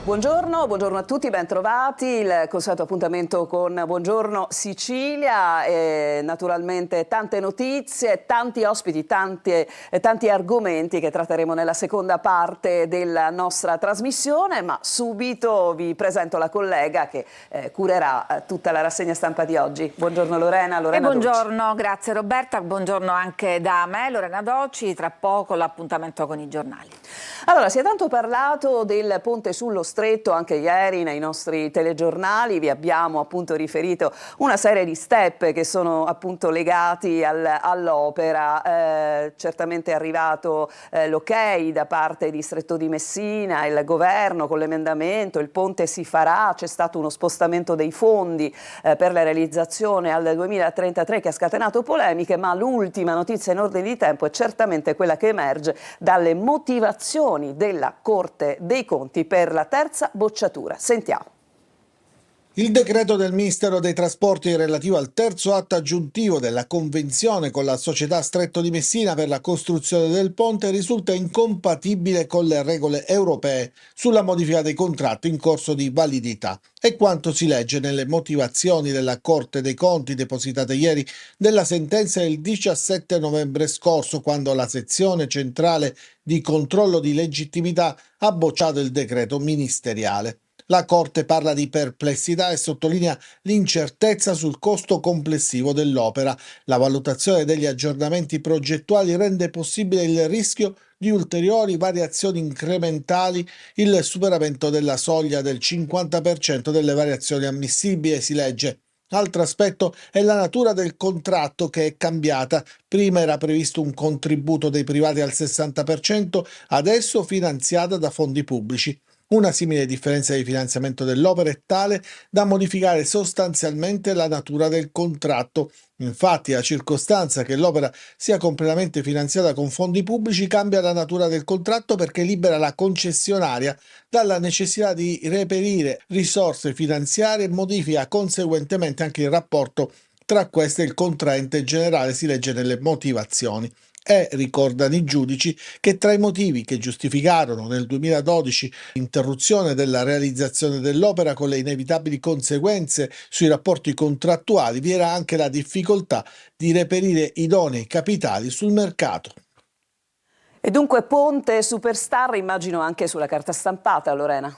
Buongiorno, buongiorno a tutti, bentrovati. Il consueto appuntamento con Buongiorno Sicilia. Naturalmente tante notizie, tanti ospiti, tanti argomenti che tratteremo nella seconda parte della nostra trasmissione, ma subito vi presento la collega che curerà tutta la rassegna stampa di oggi. Buongiorno Lorena buongiorno, Docci. grazie Roberta, buongiorno anche da me, Lorena Docci. Tra poco l'appuntamento con i giornali. Allora, si è tanto parlato del ponte sullo Stretto anche ieri nei nostri telegiornali, vi abbiamo appunto riferito una serie di step che sono appunto legati all'opera. Certamente è arrivato l'ok da parte di Stretto di Messina, il governo con l'emendamento, il ponte si farà, c'è stato uno spostamento dei fondi per la realizzazione al 2033 che ha scatenato polemiche, ma l'ultima notizia in ordine di tempo è certamente quella che emerge dalle motivazioni della Corte dei Conti per la terza bocciatura. Sentiamo. Il decreto del Ministero dei Trasporti relativo al terzo atto aggiuntivo della convenzione con la società Stretto di Messina per la costruzione del ponte risulta incompatibile con le regole europee sulla modifica dei contratti in corso di validità. È quanto si legge nelle motivazioni della Corte dei Conti depositate ieri della sentenza del 17 novembre scorso, quando la sezione centrale di controllo di legittimità ha bocciato il decreto ministeriale. La Corte parla di perplessità e sottolinea l'incertezza sul costo complessivo dell'opera. La valutazione degli aggiornamenti progettuali rende possibile il rischio di ulteriori variazioni incrementali, il superamento della soglia del 50% delle variazioni ammissibili, si legge. Altro aspetto è la natura del contratto, che è cambiata. Prima era previsto un contributo dei privati al 60%, adesso finanziata da fondi pubblici. Una simile differenza di finanziamento dell'opera è tale da modificare sostanzialmente la natura del contratto. Infatti, la circostanza che l'opera sia completamente finanziata con fondi pubblici cambia la natura del contratto, perché libera la concessionaria dalla necessità di reperire risorse finanziarie e modifica conseguentemente anche il rapporto tra queste e il contraente generale, si legge nelle motivazioni. Ricordano i giudici, che tra i motivi che giustificarono nel 2012 l'interruzione della realizzazione dell'opera con le inevitabili conseguenze sui rapporti contrattuali vi era anche la difficoltà di reperire idonei capitali sul mercato. E dunque ponte superstar, immagino anche sulla carta stampata, Lorena.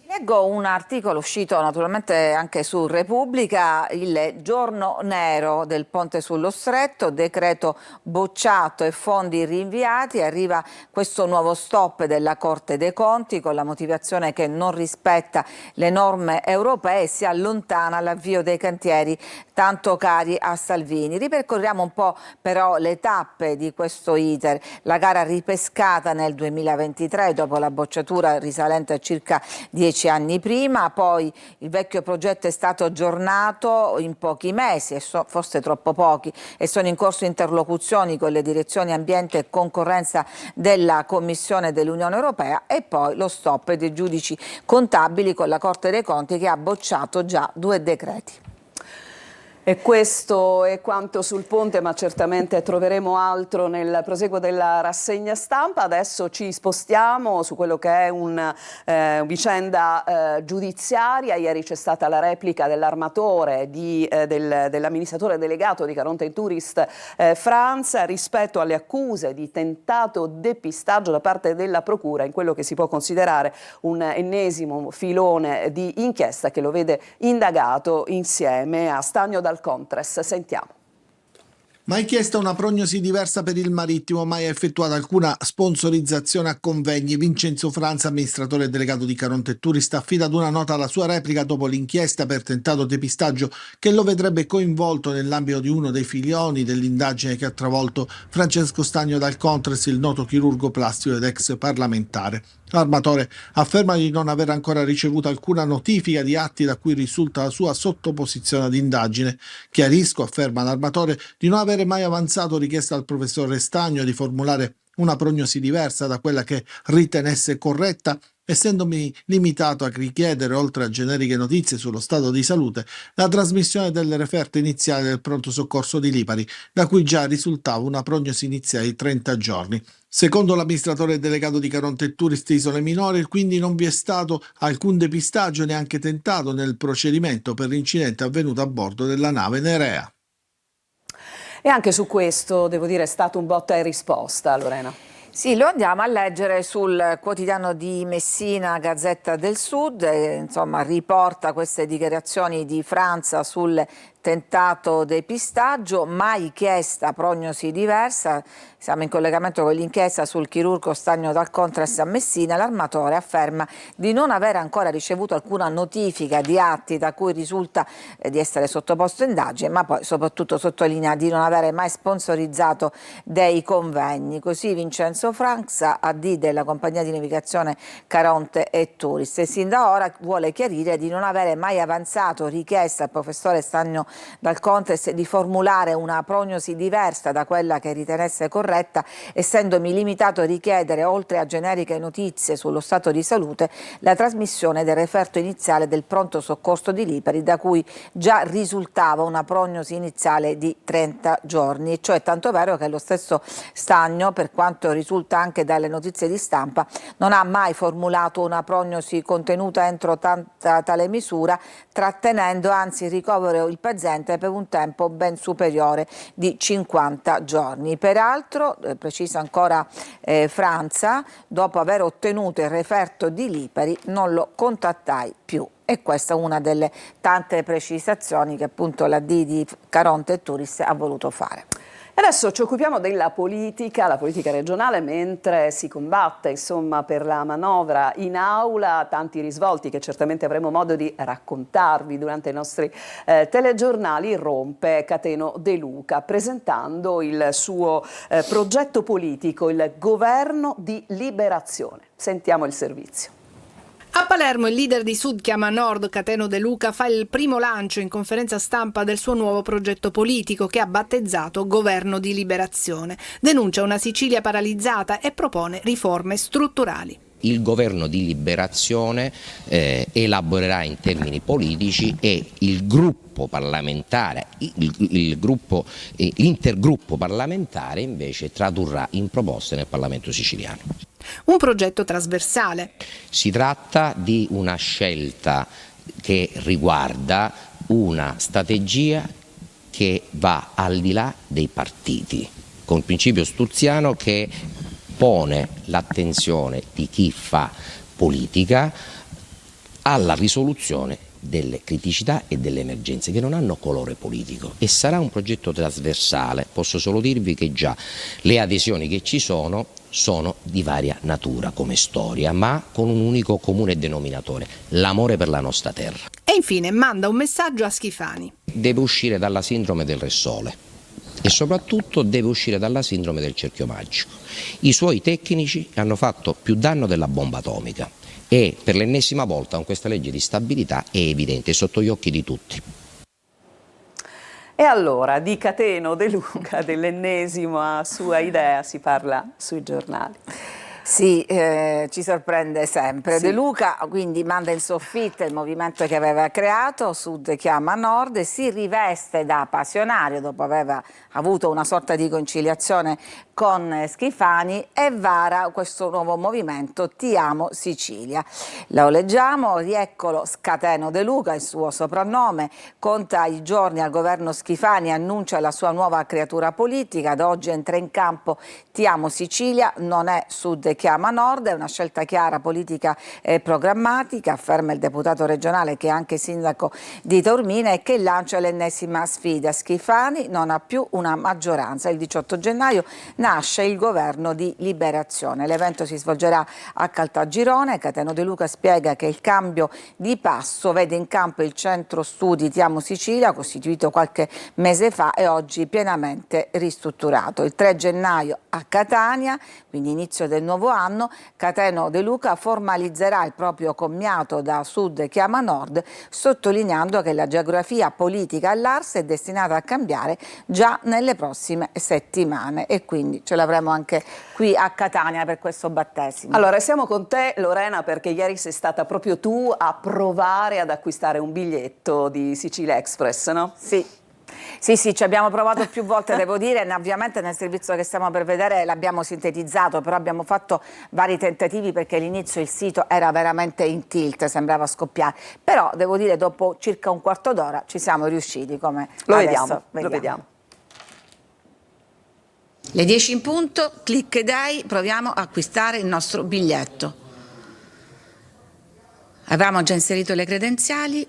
Leggo un articolo uscito naturalmente anche su Repubblica, il giorno nero del ponte sullo Stretto, decreto bocciato e fondi rinviati. Arriva questo nuovo stop della Corte dei Conti con la motivazione che non rispetta le norme europee e si allontana l'avvio dei cantieri tanto cari a Salvini. Ripercorriamo un po' però le tappe di questo iter. La gara ripescata nel 2023 dopo la bocciatura risalente a circa 10 anni prima, poi il vecchio progetto è stato aggiornato in pochi mesi, forse troppo pochi, e sono in corso interlocuzioni con le direzioni ambiente e concorrenza della Commissione dell'Unione Europea, e poi lo stop dei giudici contabili con la Corte dei Conti, che ha bocciato già 2 decreti. E questo è quanto sul ponte, ma certamente troveremo altro nel proseguo della rassegna stampa. Adesso ci spostiamo su quello che è una vicenda giudiziaria. Ieri c'è stata la replica dell'armatore dell'amministratore delegato di Caronte Tourist France rispetto alle accuse di tentato depistaggio da parte della Procura in quello che si può considerare un ennesimo filone di inchiesta che lo vede indagato insieme a Stagno Dal Contres. Sentiamo. Mai chiesta una prognosi diversa per il marittimo, mai effettuata alcuna sponsorizzazione a convegni. Vincenzo Franza, amministratore delegato di Caronte Tourist, affida ad una nota la sua replica dopo l'inchiesta per tentato depistaggio che lo vedrebbe coinvolto nell'ambito di uno dei filoni dell'indagine che ha travolto Francesco Stagno Dal Contres, il noto chirurgo plastico ed ex parlamentare. L'armatore afferma di non aver ancora ricevuto alcuna notifica di atti da cui risulta la sua sottoposizione ad indagine. Chiarisco, afferma l'armatore, di non avere mai avanzato richiesta al professore Stagno di formulare una prognosi diversa da quella che ritenesse corretta, essendomi limitato a richiedere, oltre a generiche notizie sullo stato di salute, la trasmissione delle referte iniziali del pronto soccorso di Lipari, da cui già risultava una prognosi iniziale di 30 giorni. Secondo l'amministratore delegato di Caronte Tourist Isole Minori, quindi non vi è stato alcun depistaggio neanche tentato nel procedimento per l'incidente avvenuto a bordo della nave Nerea. E anche su questo, devo dire, è stato un botta e risposta, Lorena. Sì, lo andiamo a leggere sul quotidiano di Messina, Gazzetta del Sud, insomma riporta queste dichiarazioni di Franza sul tentato depistaggio, mai chiesta prognosi diversa. Siamo in collegamento con l'inchiesta sul chirurgo Stagno dal Contras a Messina. L'armatore afferma di non aver ancora ricevuto alcuna notifica di atti da cui risulta di essere sottoposto a indagine, ma poi soprattutto sottolinea di non avere mai sponsorizzato dei convegni. Così Vincenzo Franza, AD della compagnia di navigazione Caronte e Tourist, e sin da ora vuole chiarire di non avere mai avanzato richiesta al professore Stagno dal Contras di formulare una prognosi diversa da quella che ritenesse corretta, essendomi limitato a richiedere, oltre a generiche notizie sullo stato di salute, la trasmissione del referto iniziale del pronto soccorso di Lipari, da cui già risultava una prognosi iniziale di 30 giorni, cioè tanto vero che lo stesso Stagno, per quanto risulta anche dalle notizie di stampa, non ha mai formulato una prognosi contenuta entro tale misura, trattenendo anzi il ricovero il paziente per un tempo ben superiore di 50 giorni. Peraltro, precisa ancora Franza, dopo aver ottenuto il referto di Lipari non lo contattai più. E questa è una delle tante precisazioni che appunto la D di Caronte e Tourist ha voluto fare. Adesso ci occupiamo della politica regionale, mentre si combatte insomma per la manovra in aula, tanti risvolti che certamente avremo modo di raccontarvi durante i nostri telegiornali. Rompe Cateno De Luca presentando il suo progetto politico, il Governo di Liberazione. Sentiamo il servizio. A Palermo il leader di Sud Chiama Nord, Cateno De Luca, fa il primo lancio in conferenza stampa del suo nuovo progetto politico che ha battezzato Governo di Liberazione. Denuncia una Sicilia paralizzata e propone riforme strutturali. Il governo di liberazione elaborerà in termini politici e il gruppo parlamentare, l'intergruppo parlamentare invece tradurrà in proposte nel Parlamento siciliano. Un progetto trasversale. Si tratta di una scelta che riguarda una strategia che va al di là dei partiti, con il principio sturziano che pone l'attenzione di chi fa politica alla risoluzione delle criticità e delle emergenze che non hanno colore politico, e sarà un progetto trasversale. Posso solo dirvi che già le adesioni che ci sono di varia natura come storia, ma con un unico comune denominatore: l'amore per la nostra terra. E infine manda un messaggio a Schifani. Deve uscire dalla sindrome del Re Sole e soprattutto deve uscire dalla sindrome del cerchio magico. I suoi tecnici hanno fatto più danno della bomba atomica e per l'ennesima volta con questa legge di stabilità è evidente, è sotto gli occhi di tutti. E allora di Cateno De Luca, dell'ennesima sua idea, si parla sui giornali. Sì, ci sorprende sempre. Sì. De Luca quindi manda in soffitta il movimento che aveva creato, Sud Chiama Nord, e si riveste da passionario dopo aver avuto una sorta di conciliazione con Schifani e vara questo nuovo movimento Ti Amo Sicilia. Lo leggiamo, rieccolo Cateno De Luca, il suo soprannome, conta i giorni al governo Schifani, annuncia la sua nuova creatura politica, da oggi entra in campo Ti Amo Sicilia, non è Sud Chiama Nord, è una scelta chiara, politica e programmatica, afferma il deputato regionale che è anche sindaco di Taormina e che lancia l'ennesima sfida. Schifani non ha più una maggioranza. Il 18 gennaio nasce il governo di liberazione. L'evento si svolgerà a Caltagirone. Cateno De Luca spiega che il cambio di passo vede in campo il centro studi Ti Amo Sicilia, costituito qualche mese fa e oggi pienamente ristrutturato. Il 3 gennaio a Catania, quindi inizio del nuovo anno, Cateno De Luca formalizzerà il proprio commiato da Sud Chiama Nord, sottolineando che la geografia politica all'Ars è destinata a cambiare già nelle prossime settimane e quindi ce l'avremo anche qui a Catania per questo battesimo. Allora, siamo con te Lorena perché ieri sei stata proprio tu a provare ad acquistare un biglietto di Sicilia Express, no? Sì. Sì, sì, ci abbiamo provato più volte, devo dire, ovviamente nel servizio che stiamo per vedere l'abbiamo sintetizzato, però abbiamo fatto vari tentativi perché all'inizio il sito era veramente in tilt, sembrava scoppiare, però devo dire dopo circa un quarto d'ora ci siamo riusciti, come Lo adesso vediamo, lo vediamo. Le 10 in punto, click day, proviamo a acquistare il nostro biglietto. Avevamo già inserito le credenziali,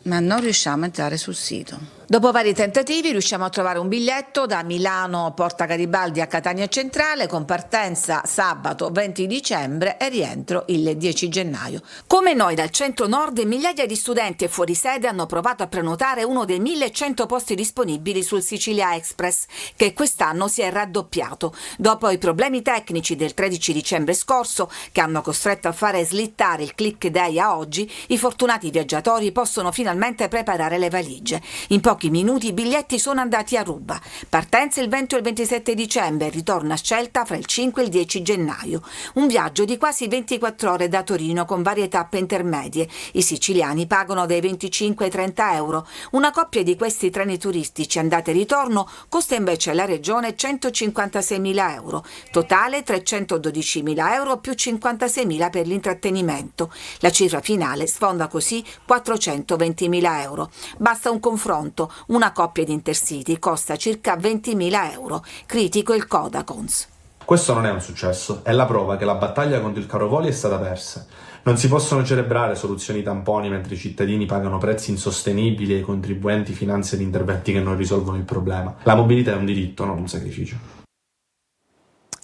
ma non riusciamo a entrare sul sito. Dopo vari tentativi riusciamo a trovare un biglietto da Milano Porta Garibaldi a Catania Centrale con partenza sabato 20 dicembre e rientro il 10 gennaio. Come noi dal centro nord, migliaia di studenti e fuorisede hanno provato a prenotare uno dei 1100 posti disponibili sul Sicilia Express, che quest'anno si è raddoppiato. Dopo i problemi tecnici del 13 dicembre scorso, che hanno costretto a fare slittare il click day a oggi, i fortunati viaggiatori possono finalmente preparare le valigie. In pochi minuti i biglietti sono andati a ruba. Partenza il 20 e il 27 dicembre, ritorno a scelta fra il 5 e il 10 gennaio. Un viaggio di quasi 24 ore da Torino con varie tappe intermedie. I siciliani pagano dai 25 ai 30 euro. Una coppia di questi treni turistici andata e ritorno costa invece alla regione 156.000 euro. Totale 312.000 euro più 56.000 per l'intrattenimento. La cifra finale sfonda così 420.000 euro. Basta un confronto. Una coppia di Intercity costa circa 20.000 euro. Critico il Codacons. Questo non è un successo, è la prova che la battaglia contro il caro voli è stata persa. Non si possono celebrare soluzioni tamponi mentre i cittadini pagano prezzi insostenibili e i contribuenti finanziano interventi che non risolvono il problema. La mobilità è un diritto, non un sacrificio.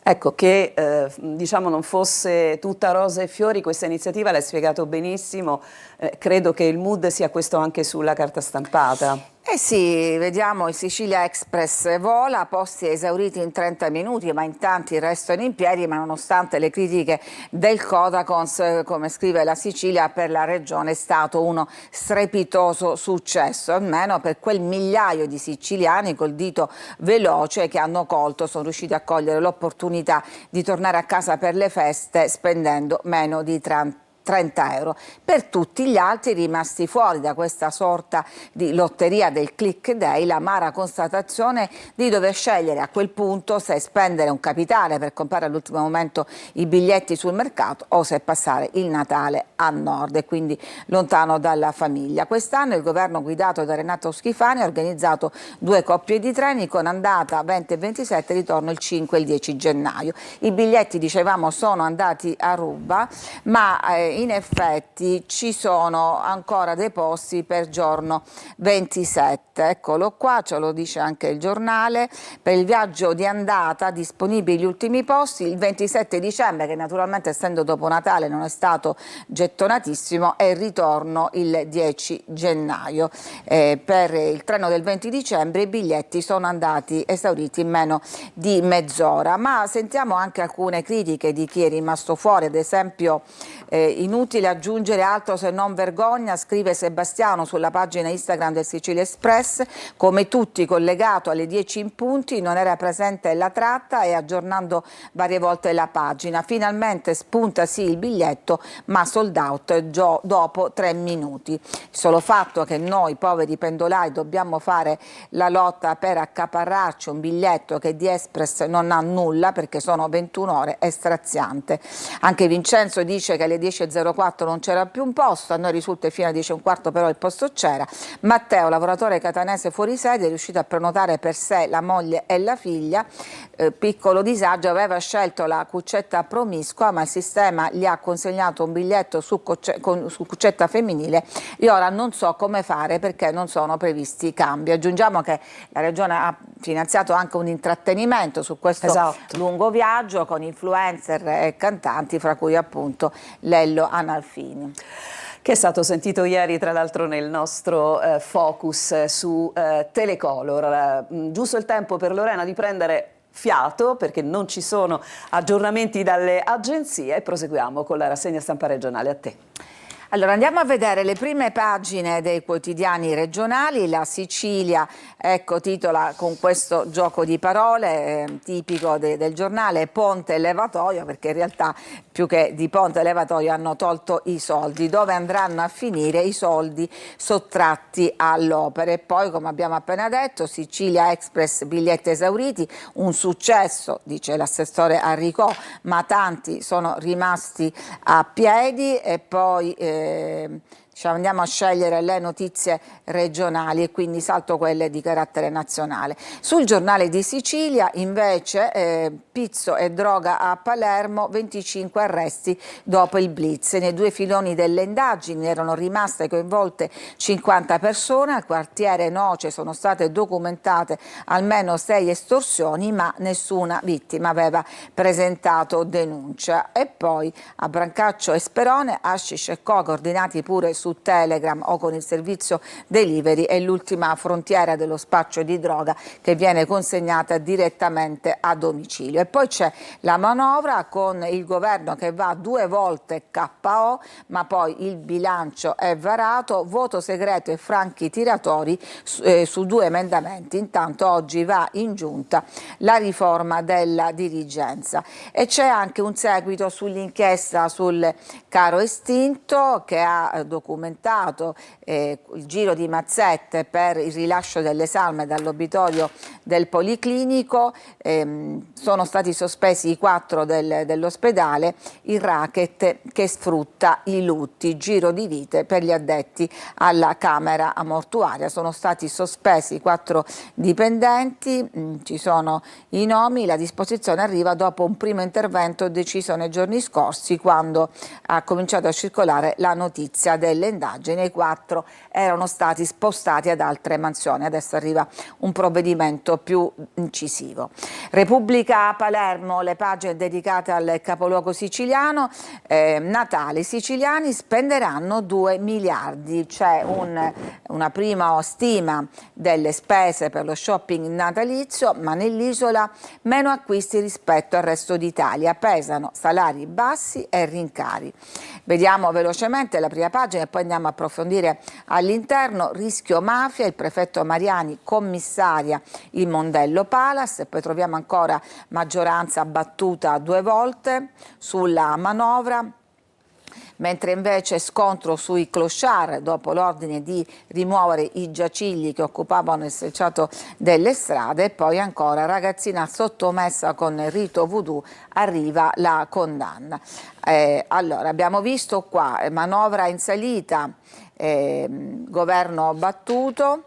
Ecco, che diciamo non fosse tutta rose e fiori questa iniziativa, l'hai spiegato benissimo, credo che il mood sia questo anche sulla carta stampata. Eh sì, vediamo il Sicilia Express vola, posti esauriti in 30 minuti, ma in tanti restano in piedi, ma nonostante le critiche del Codacons, come scrive la Sicilia, per la regione è stato uno strepitoso successo, almeno per quel migliaio di siciliani col dito veloce che hanno colto, sono riusciti a cogliere l'opportunità di tornare a casa per le feste spendendo meno di 30 euro. Per tutti gli altri rimasti fuori da questa sorta di lotteria del click day, l'amara constatazione di dover scegliere a quel punto se spendere un capitale per comprare all'ultimo momento i biglietti sul mercato o se passare il Natale a nord e quindi lontano dalla famiglia. Quest'anno il governo guidato da Renato Schifani ha organizzato 2 coppie di treni con andata 20 e 27 ritorno il 5 e il 10 gennaio. I biglietti, dicevamo, sono andati a ruba, ma in effetti ci sono ancora dei posti per giorno 27. Eccolo qua, ce lo dice anche il giornale. Per il viaggio di andata disponibili gli ultimi posti il 27 dicembre, che naturalmente essendo dopo Natale non è stato gettonatissimo, e il ritorno il 10 gennaio. Per il treno del 20 dicembre i biglietti sono andati esauriti in meno di mezz'ora. Ma sentiamo anche alcune critiche di chi è rimasto fuori, ad esempio inutile aggiungere altro se non vergogna, scrive Sebastiano sulla pagina Instagram del Sicilia Express, come tutti collegato alle 10 in punti, non era presente la tratta e aggiornando varie volte la pagina. Finalmente spunta sì il biglietto, ma sold out dopo 3 minuti. Il solo fatto che noi poveri pendolari dobbiamo fare la lotta per accaparrarci un biglietto che di Express non ha nulla, perché sono 21 ore, è straziante. Anche Vincenzo dice che alle 10.04 non c'era più un posto, a noi risulta fino alle 10.15 però il posto c'era. Matteo, lavoratore catanese fuori sede, è riuscito a prenotare per sé, la moglie e la figlia. Piccolo disagio, aveva scelto la cuccetta promiscua, ma il sistema gli ha consegnato un biglietto su cuccetta femminile e ora non so come fare perché non sono previsti cambi. Aggiungiamo che la regione ha finanziato anche un intrattenimento su questo lungo viaggio con influencer e cantanti, fra cui appunto Lello Analfini, che è stato sentito ieri tra l'altro nel nostro focus su Telecolor. Giusto il tempo per Lorena di prendere fiato perché non ci sono aggiornamenti dalle agenzie e proseguiamo con la rassegna stampa regionale. A te. Allora andiamo a vedere le prime pagine dei quotidiani regionali. La Sicilia, ecco, titola con questo gioco di parole tipico del giornale Ponte e Levatoio, perché in realtà più che di Ponte e Levatoio hanno tolto i soldi. Dove andranno a finire i soldi sottratti all'opera? E poi, come abbiamo appena detto, Sicilia Express biglietti esauriti, un successo, dice l'assessore Arricò, ma tanti sono rimasti a piedi. E poi andiamo a scegliere le notizie regionali e quindi salto quelle di carattere nazionale. Sul giornale di Sicilia invece pizzo e droga a Palermo, 25 arresti dopo il blitz. Nei due filoni delle indagini erano rimaste coinvolte 50 persone, al quartiere Noce sono state documentate almeno 6 estorsioni, ma nessuna vittima aveva presentato denuncia. E poi a Brancaccio e Sperone, hashish e co coordinati pure su Telegram o con il servizio delivery, è l'ultima frontiera dello spaccio di droga che viene consegnata direttamente a domicilio. E poi c'è la manovra con il governo che va 2 volte KO, ma poi il bilancio è varato, voto segreto e franchi tiratori su 2 emendamenti. Intanto oggi va in giunta la riforma della dirigenza e c'è anche un seguito sull'inchiesta sul caro estinto che ha documentato il giro di mazzette per il rilascio delle salme dall'obitorio del Policlinico. Sono stati sospesi i 4 dell'ospedale, il racket che sfrutta i lutti, giro di vite per gli addetti alla camera mortuaria. Sono stati sospesi 4 dipendenti, ci sono i nomi. La disposizione arriva dopo un primo intervento deciso nei giorni scorsi, quando ha cominciato a circolare la notizia delle indagini. I 4 erano stati spostati ad altre mansioni, adesso arriva un provvedimento più incisivo. Repubblica a Palermo, le pagine dedicate al capoluogo siciliano. Natale, i siciliani spenderanno 2 miliardi, c'è una prima stima delle spese per lo shopping natalizio, ma nell'isola meno acquisti rispetto al resto d'Italia, pesano salari bassi e rincari. Vediamo velocemente la prima pagina e poi andiamo a approfondire all'interno. Rischio mafia, il prefetto Mariani commissaria il Mondello Palace, e poi troviamo ancora maggioranza battuta 2 volte sulla manovra. Mentre invece scontro sui clochard dopo l'ordine di rimuovere i giacigli che occupavano il selciato delle strade. E poi ancora ragazzina sottomessa con rito voodoo, arriva la condanna. Allora abbiamo visto qua manovra in salita, governo battuto.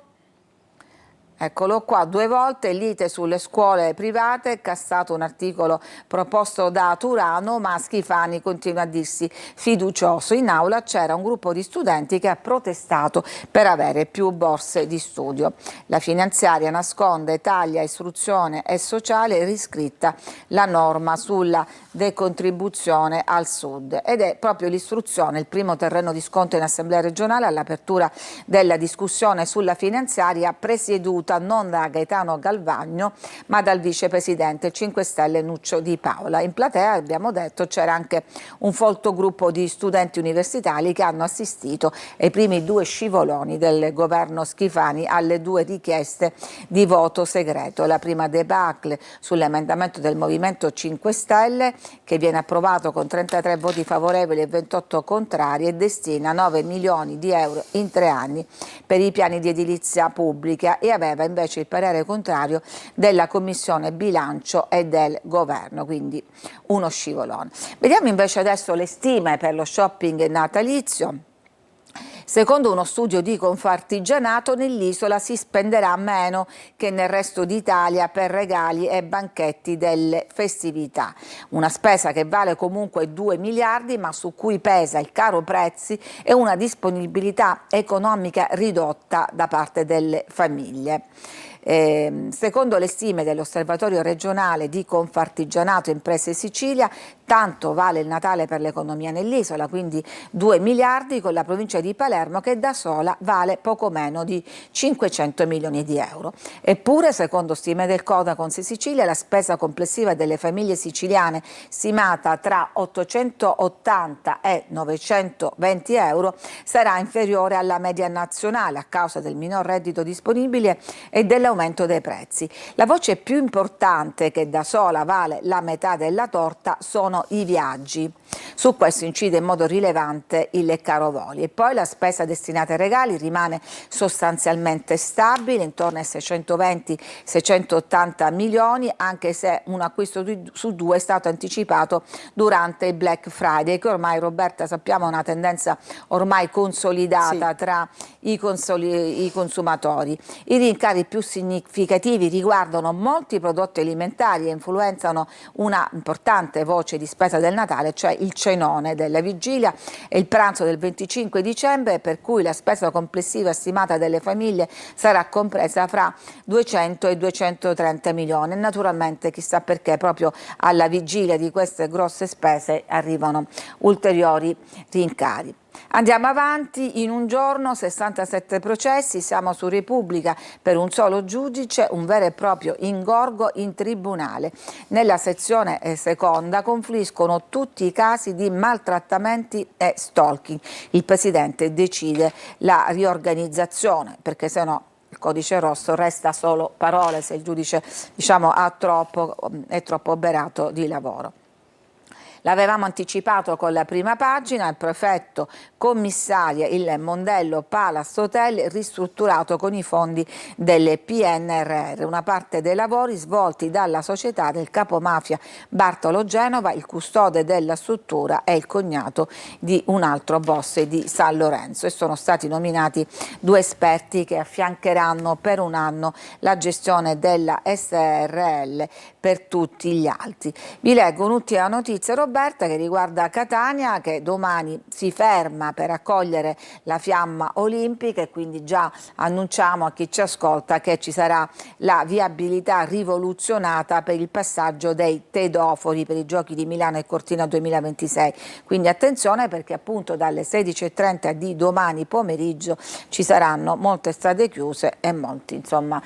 Eccolo qua, 2 volte lite sulle scuole private, cassato un articolo proposto da Turano, ma Schifani continua a dirsi fiducioso. In aula c'era un gruppo di studenti che ha protestato per avere più borse di studio. La finanziaria nasconde taglia istruzione e sociale, riscritta la norma sulla decontribuzione al sud. Ed è proprio l'istruzione il primo terreno di scontro in Assemblea regionale all'apertura della discussione sulla finanziaria, presieduta non da Gaetano Galvagno ma dal vicepresidente 5 Stelle Nuccio Di Paola. In platea, abbiamo detto, c'era anche un folto gruppo di studenti universitari che hanno assistito ai primi 2 scivoloni del governo Schifani alle 2 richieste di voto segreto. La prima debacle sull'emendamento del Movimento 5 Stelle che viene approvato con 33 voti favorevoli e 28 contrari e destina 9 milioni di euro in 3 anni per i piani di edilizia pubblica, e aveva invece il parere contrario della Commissione Bilancio e del Governo, quindi uno scivolone. Vediamo invece adesso le stime per lo shopping natalizio. Secondo uno studio di Confartigianato, nell'isola si spenderà meno che nel resto d'Italia per regali e banchetti delle festività. Una spesa che vale comunque 2 miliardi, ma su cui pesa il caro prezzi e una disponibilità economica ridotta da parte delle famiglie. Secondo le stime dell'Osservatorio regionale di Confartigianato Imprese Sicilia, tanto vale il Natale per l'economia nell'isola, quindi 2 miliardi, con la provincia di Palermo che da sola vale poco meno di 500 milioni di euro. Eppure, secondo stime del Codacons Sicilia, la spesa complessiva delle famiglie siciliane, stimata tra 880 e 920 euro, sarà inferiore alla media nazionale a causa del minor reddito disponibile e dell'aumento dei prezzi. La voce più importante, che da sola vale la metà della torta, sono i viaggi. Su questo incide in modo rilevante il caro voli. E poi la spesa destinata ai regali rimane sostanzialmente stabile, intorno ai 620-680 milioni, anche se un acquisto su 2 è stato anticipato durante il Black Friday, che ormai, Roberta, sappiamo è una tendenza ormai consolidata tra i consumatori. I rincari più significativi riguardano molti prodotti alimentari e influenzano una importante voce di spesa del Natale, cioè il cenone della vigilia e il pranzo del 25 dicembre, per cui la spesa complessiva stimata delle famiglie sarà compresa fra 200 e 230 milioni. E naturalmente, chissà perché, proprio alla vigilia di queste grosse spese arrivano ulteriori rincari. Andiamo avanti, in un giorno 67 processi, siamo su Repubblica, per un solo giudice, un vero e proprio ingorgo in tribunale. Nella sezione seconda confluiscono tutti i casi di maltrattamenti e stalking. Il Presidente decide la riorganizzazione, perché se no il codice rosso resta solo parole, se il giudice, diciamo, è troppo oberato di lavoro. L'avevamo anticipato con la prima pagina, il prefetto commissaria il Mondello Palace Hotel ristrutturato con i fondi del PNRR, una parte dei lavori svolti dalla società del capomafia Bartolo Genova, il custode della struttura e il cognato di un altro boss di San Lorenzo, e sono stati nominati 2 esperti che affiancheranno per un anno la gestione della SRL per tutti gli altri. Vi leggo un'ultima notizia, Roberta, che riguarda Catania, che domani si ferma per accogliere la fiamma olimpica, e quindi già annunciamo a chi ci ascolta che ci sarà la viabilità rivoluzionata per il passaggio dei tedofori per i Giochi di Milano e Cortina 2026. Quindi attenzione, perché appunto dalle 16:30 di domani pomeriggio ci saranno molte strade chiuse e molti, insomma,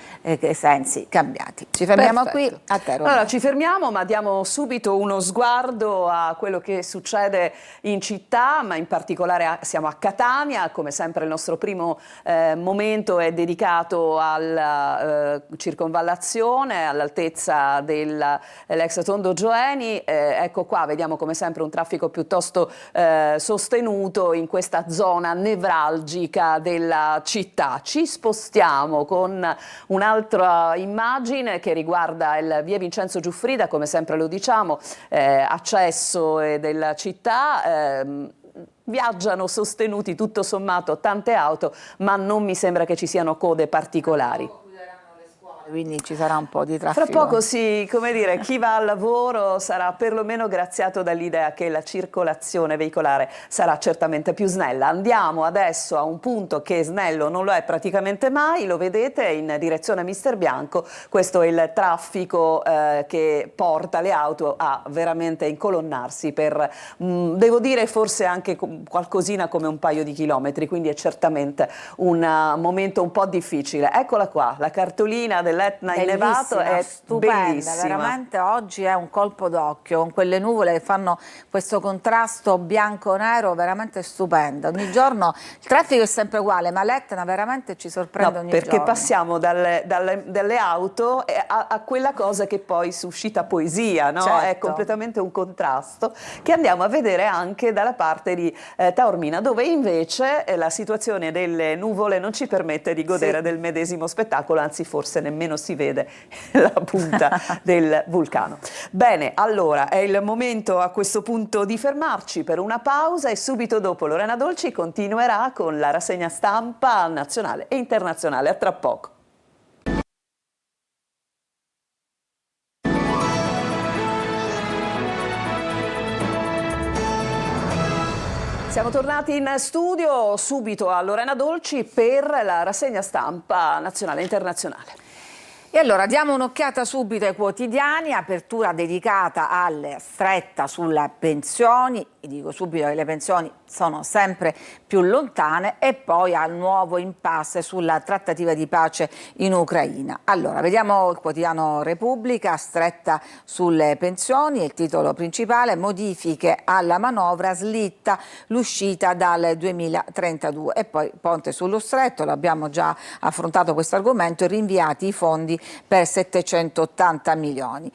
sensi cambiati. Ci fermiamo qui, a te Roberta. Allora ci fermiamo, ma diamo subito uno sguardo a quello che succede in città, ma in particolare siamo a Catania. Come sempre il nostro primo momento è dedicato alla circonvallazione all'altezza dell'ex Tondo Gioeni. Ecco qua, vediamo come sempre un traffico piuttosto sostenuto in questa zona nevralgica della città. Ci spostiamo con un'altra immagine che riguarda il via Vincenzo Giuffrida, come sempre lo diciamo, accesso della città. Viaggiano sostenuti tutto sommato tante auto, ma non mi sembra che ci siano code particolari. Quindi ci sarà un po' di traffico. Fra poco sì, come dire, chi va al lavoro sarà perlomeno graziato dall'idea che la circolazione veicolare sarà certamente più snella. Andiamo adesso a un punto che snello non lo è praticamente mai, lo vedete, in direzione Mister Bianco. Questo è il traffico che porta le auto a veramente incolonnarsi per, devo dire, forse anche qualcosina come un paio di chilometri, quindi è certamente un momento un po' difficile. Eccola qua, la cartolina dell'Etna innevato è stupenda, bellissima. veramente oggi è un colpo d'occhio, con quelle nuvole che fanno questo contrasto bianco-nero veramente stupendo. Ogni giorno il traffico è sempre uguale, ma l'Etna veramente ci sorprende ogni giorno. Perché passiamo dalle auto a quella cosa che poi suscita poesia, no? Certo. È completamente un contrasto che andiamo a vedere anche dalla parte di Taormina, dove invece la situazione delle nuvole non ci permette di godere del medesimo spettacolo, anzi forse nemmeno si vede la punta del vulcano. Bene, allora è il momento a questo punto di fermarci per una pausa e subito dopo Lorena Dolci continuerà con la rassegna stampa nazionale e internazionale. A tra poco. Siamo tornati in studio subito a Lorena Dolci per la rassegna stampa nazionale e internazionale. E allora diamo un'occhiata subito ai quotidiani, apertura dedicata alla stretta sulle pensioni, e dico subito che le pensioni sono sempre più lontane, e poi al nuovo impasse sulla trattativa di pace in Ucraina. Allora, vediamo il quotidiano Repubblica, stretta sulle pensioni, il titolo principale: modifiche alla manovra, slitta l'uscita dal 2032, e poi ponte sullo stretto, l'abbiamo già affrontato questo argomento, rinviati i fondi per 780 milioni.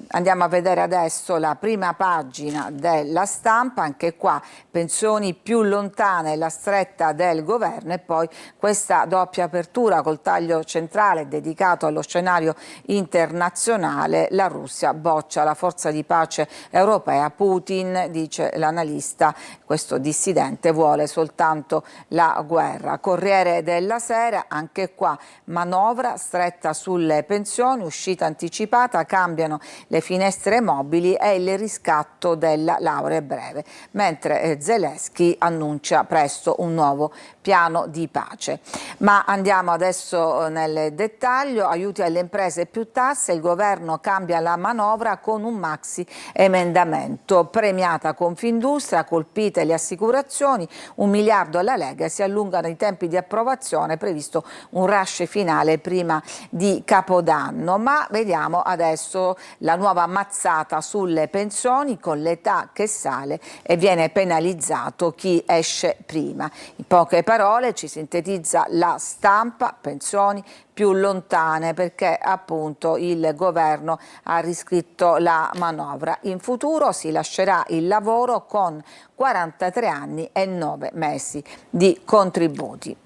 Andiamo a vedere adesso la prima pagina della Stampa, anche qua pensioni più lontane, la stretta del governo, e poi questa doppia apertura col taglio centrale dedicato allo scenario internazionale: la Russia boccia la forza di pace europea, Putin, dice l'analista, questo dissidente, vuole soltanto la guerra. Corriere della Sera, anche qua manovra, stretta sulle pensioni, uscita anticipata, cambiano le finestre mobili e il riscatto della laurea breve, mentre Zelensky annuncia presto un nuovo piano di pace. Ma andiamo adesso nel dettaglio: aiuti alle imprese, più tasse, il governo cambia la manovra con un maxi emendamento, premiata Confindustria, colpite le assicurazioni, 1 miliardo alla Lega, si allungano i tempi di approvazione, previsto un rush finale prima di Capodanno. Ma vediamo adesso la nuova mazzata sulle pensioni, con l'età che sale e viene penalizzato chi esce prima. In poche parole ci sintetizza la Stampa: pensioni più lontane, perché appunto il governo ha riscritto la manovra. In futuro si lascerà il lavoro con 43 anni e 9 mesi di contributi.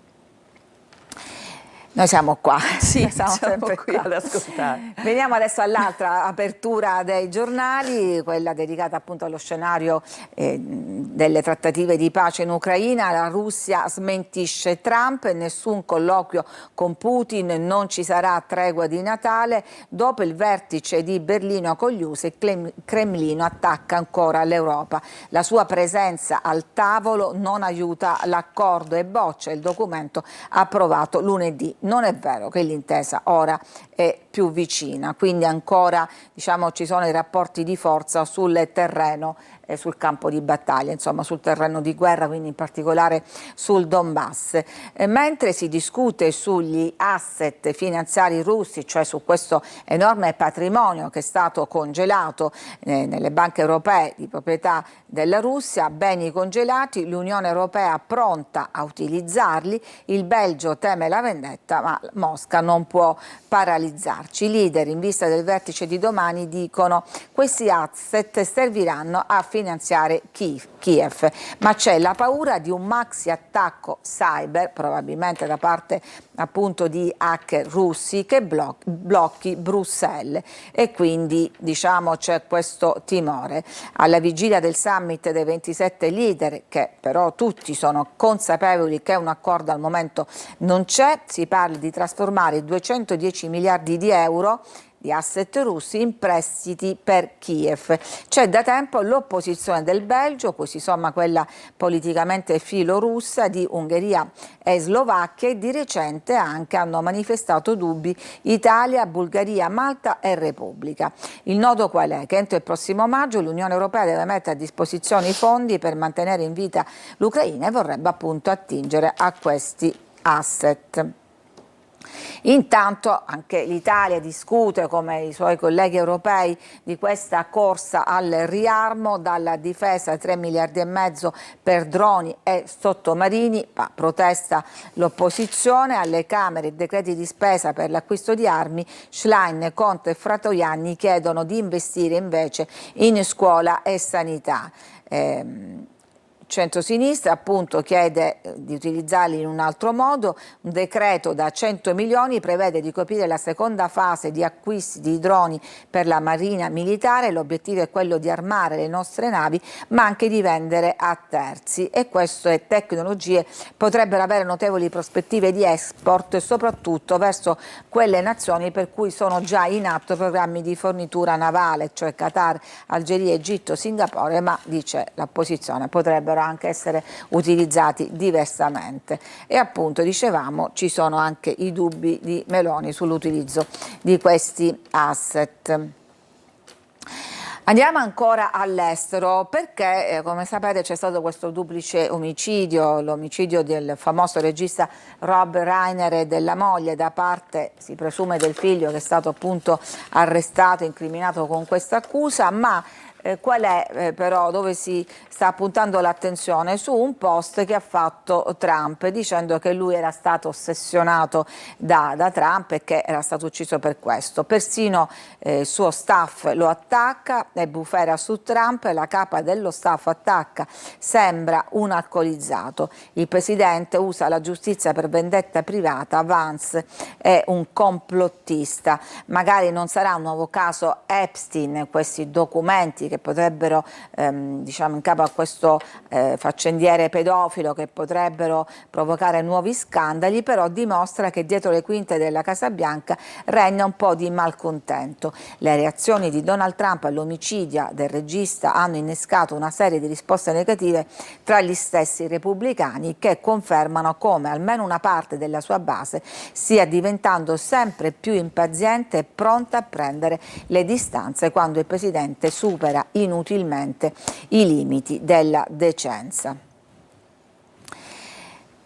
Noi siamo qua, Sì, siamo sempre qui qua ad ascoltare. Veniamo adesso all'altra apertura dei giornali, quella dedicata appunto allo scenario delle trattative di pace in Ucraina. La Russia smentisce Trump, nessun colloquio con Putin, non ci sarà tregua di Natale. Dopo il vertice di Berlino con gli USA, il Cremlino attacca ancora l'Europa. La sua presenza al tavolo non aiuta l'accordo e boccia il documento approvato lunedì. Non è vero che l'intesa ora è più vicina, quindi ancora, diciamo, ci sono i rapporti di forza sul terreno, sul campo di battaglia, insomma sul terreno di guerra, quindi in particolare sul Donbass. Mentre si discute sugli asset finanziari russi, cioè su questo enorme patrimonio che è stato congelato nelle banche europee di proprietà della Russia, beni congelati, l'Unione Europea pronta a utilizzarli, il Belgio teme la vendetta, ma Mosca non può paralizzarci. I leader, in vista del vertice di domani, dicono: questi asset serviranno a finanziare Kiev, ma c'è la paura di un maxi attacco cyber, probabilmente da parte appunto di hacker russi, che blocchi Bruxelles, e quindi diciamo c'è questo timore. Alla vigilia del summit dei 27 leader, che però tutti sono consapevoli che un accordo al momento non c'è, si parla di trasformare 210 miliardi di euro di asset russi in prestiti per Kiev. C'è da tempo l'opposizione del Belgio, cui si somma quella politicamente filorussa di Ungheria e Slovacchia, e di recente anche hanno manifestato dubbi Italia, Bulgaria, Malta e Repubblica. Il nodo qual è? Che entro il prossimo maggio l'Unione Europea deve mettere a disposizione i fondi per mantenere in vita l'Ucraina e vorrebbe appunto attingere a questi asset. Intanto anche l'Italia discute, come i suoi colleghi europei, di questa corsa al riarmo, dalla difesa 3 miliardi e mezzo per droni e sottomarini, ma protesta l'opposizione. Alle Camere i decreti di spesa per l'acquisto di armi, Schlein, Conte e Fratoianni chiedono di investire invece in scuola e sanità. Centrosinistra appunto chiede di utilizzarli in un altro modo. Un decreto da 100 milioni prevede di coprire la seconda fase di acquisti di droni per la Marina Militare. L'obiettivo è quello di armare le nostre navi, ma anche di vendere a terzi, e queste tecnologie potrebbero avere notevoli prospettive di export, soprattutto verso quelle nazioni per cui sono già in atto programmi di fornitura navale, cioè Qatar, Algeria, Egitto, Singapore, ma dice l'opposizione potrebbero potrebbero anche essere utilizzati diversamente. E appunto dicevamo ci sono anche i dubbi di Meloni sull'utilizzo di questi asset. Andiamo ancora all'estero perché, come sapete, c'è stato questo duplice omicidio, l'omicidio del famoso regista Rob Reiner e della moglie da parte, si presume, del figlio, che è stato appunto arrestato e incriminato con questa accusa, ma qual è però dove si sta puntando l'attenzione? Su un post che ha fatto Trump dicendo che lui era stato ossessionato da Trump e che era stato ucciso per questo. Persino il suo staff lo attacca, è bufera su Trump, la capa dello staff attacca, sembra un alcolizzato. Il presidente usa la giustizia per vendetta privata, Vance è un complottista. Magari non sarà un nuovo caso Epstein, questi documenti che potrebbero, diciamo, in capo a questo faccendiere pedofilo, che potrebbero provocare nuovi scandali, però dimostra che dietro le quinte della Casa Bianca regna un po' di malcontento. Le reazioni di Donald Trump all'omicidio del regista hanno innescato una serie di risposte negative tra gli stessi repubblicani, che confermano come almeno una parte della sua base stia diventando sempre più impaziente e pronta a prendere le distanze quando il presidente supera inutilmente i limiti della decenza.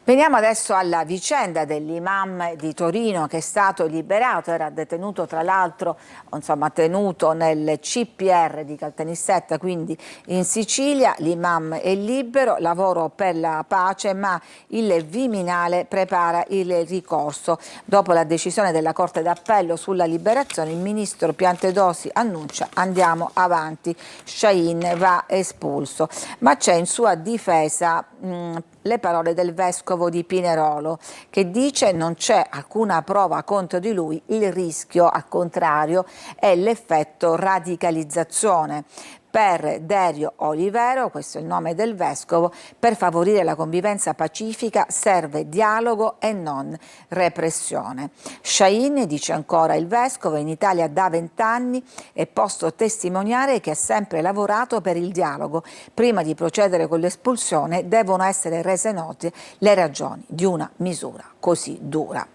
Veniamo adesso alla vicenda dell'imam di Torino che è stato liberato, era detenuto tra l'altro, insomma tenuto nel CPR di Caltanissetta, quindi in Sicilia. L'imam è libero, lavoro per la pace, ma il Viminale prepara il ricorso. Dopo la decisione della Corte d'Appello sulla liberazione, il ministro Piantedosi annuncia: andiamo avanti, Shahin va espulso. Ma c'è in sua difesa le parole del vescovo di Pinerolo, che dice non c'è alcuna prova contro di lui, il rischio al contrario è l'effetto radicalizzazione. Per Derio Olivero, questo è il nome del vescovo, per favorire la convivenza pacifica serve dialogo e non repressione. Shahin, dice ancora il vescovo, in Italia da 20 anni e posso testimoniare che ha sempre lavorato per il dialogo. Prima di procedere con l'espulsione devono essere rese note le ragioni di una misura così dura.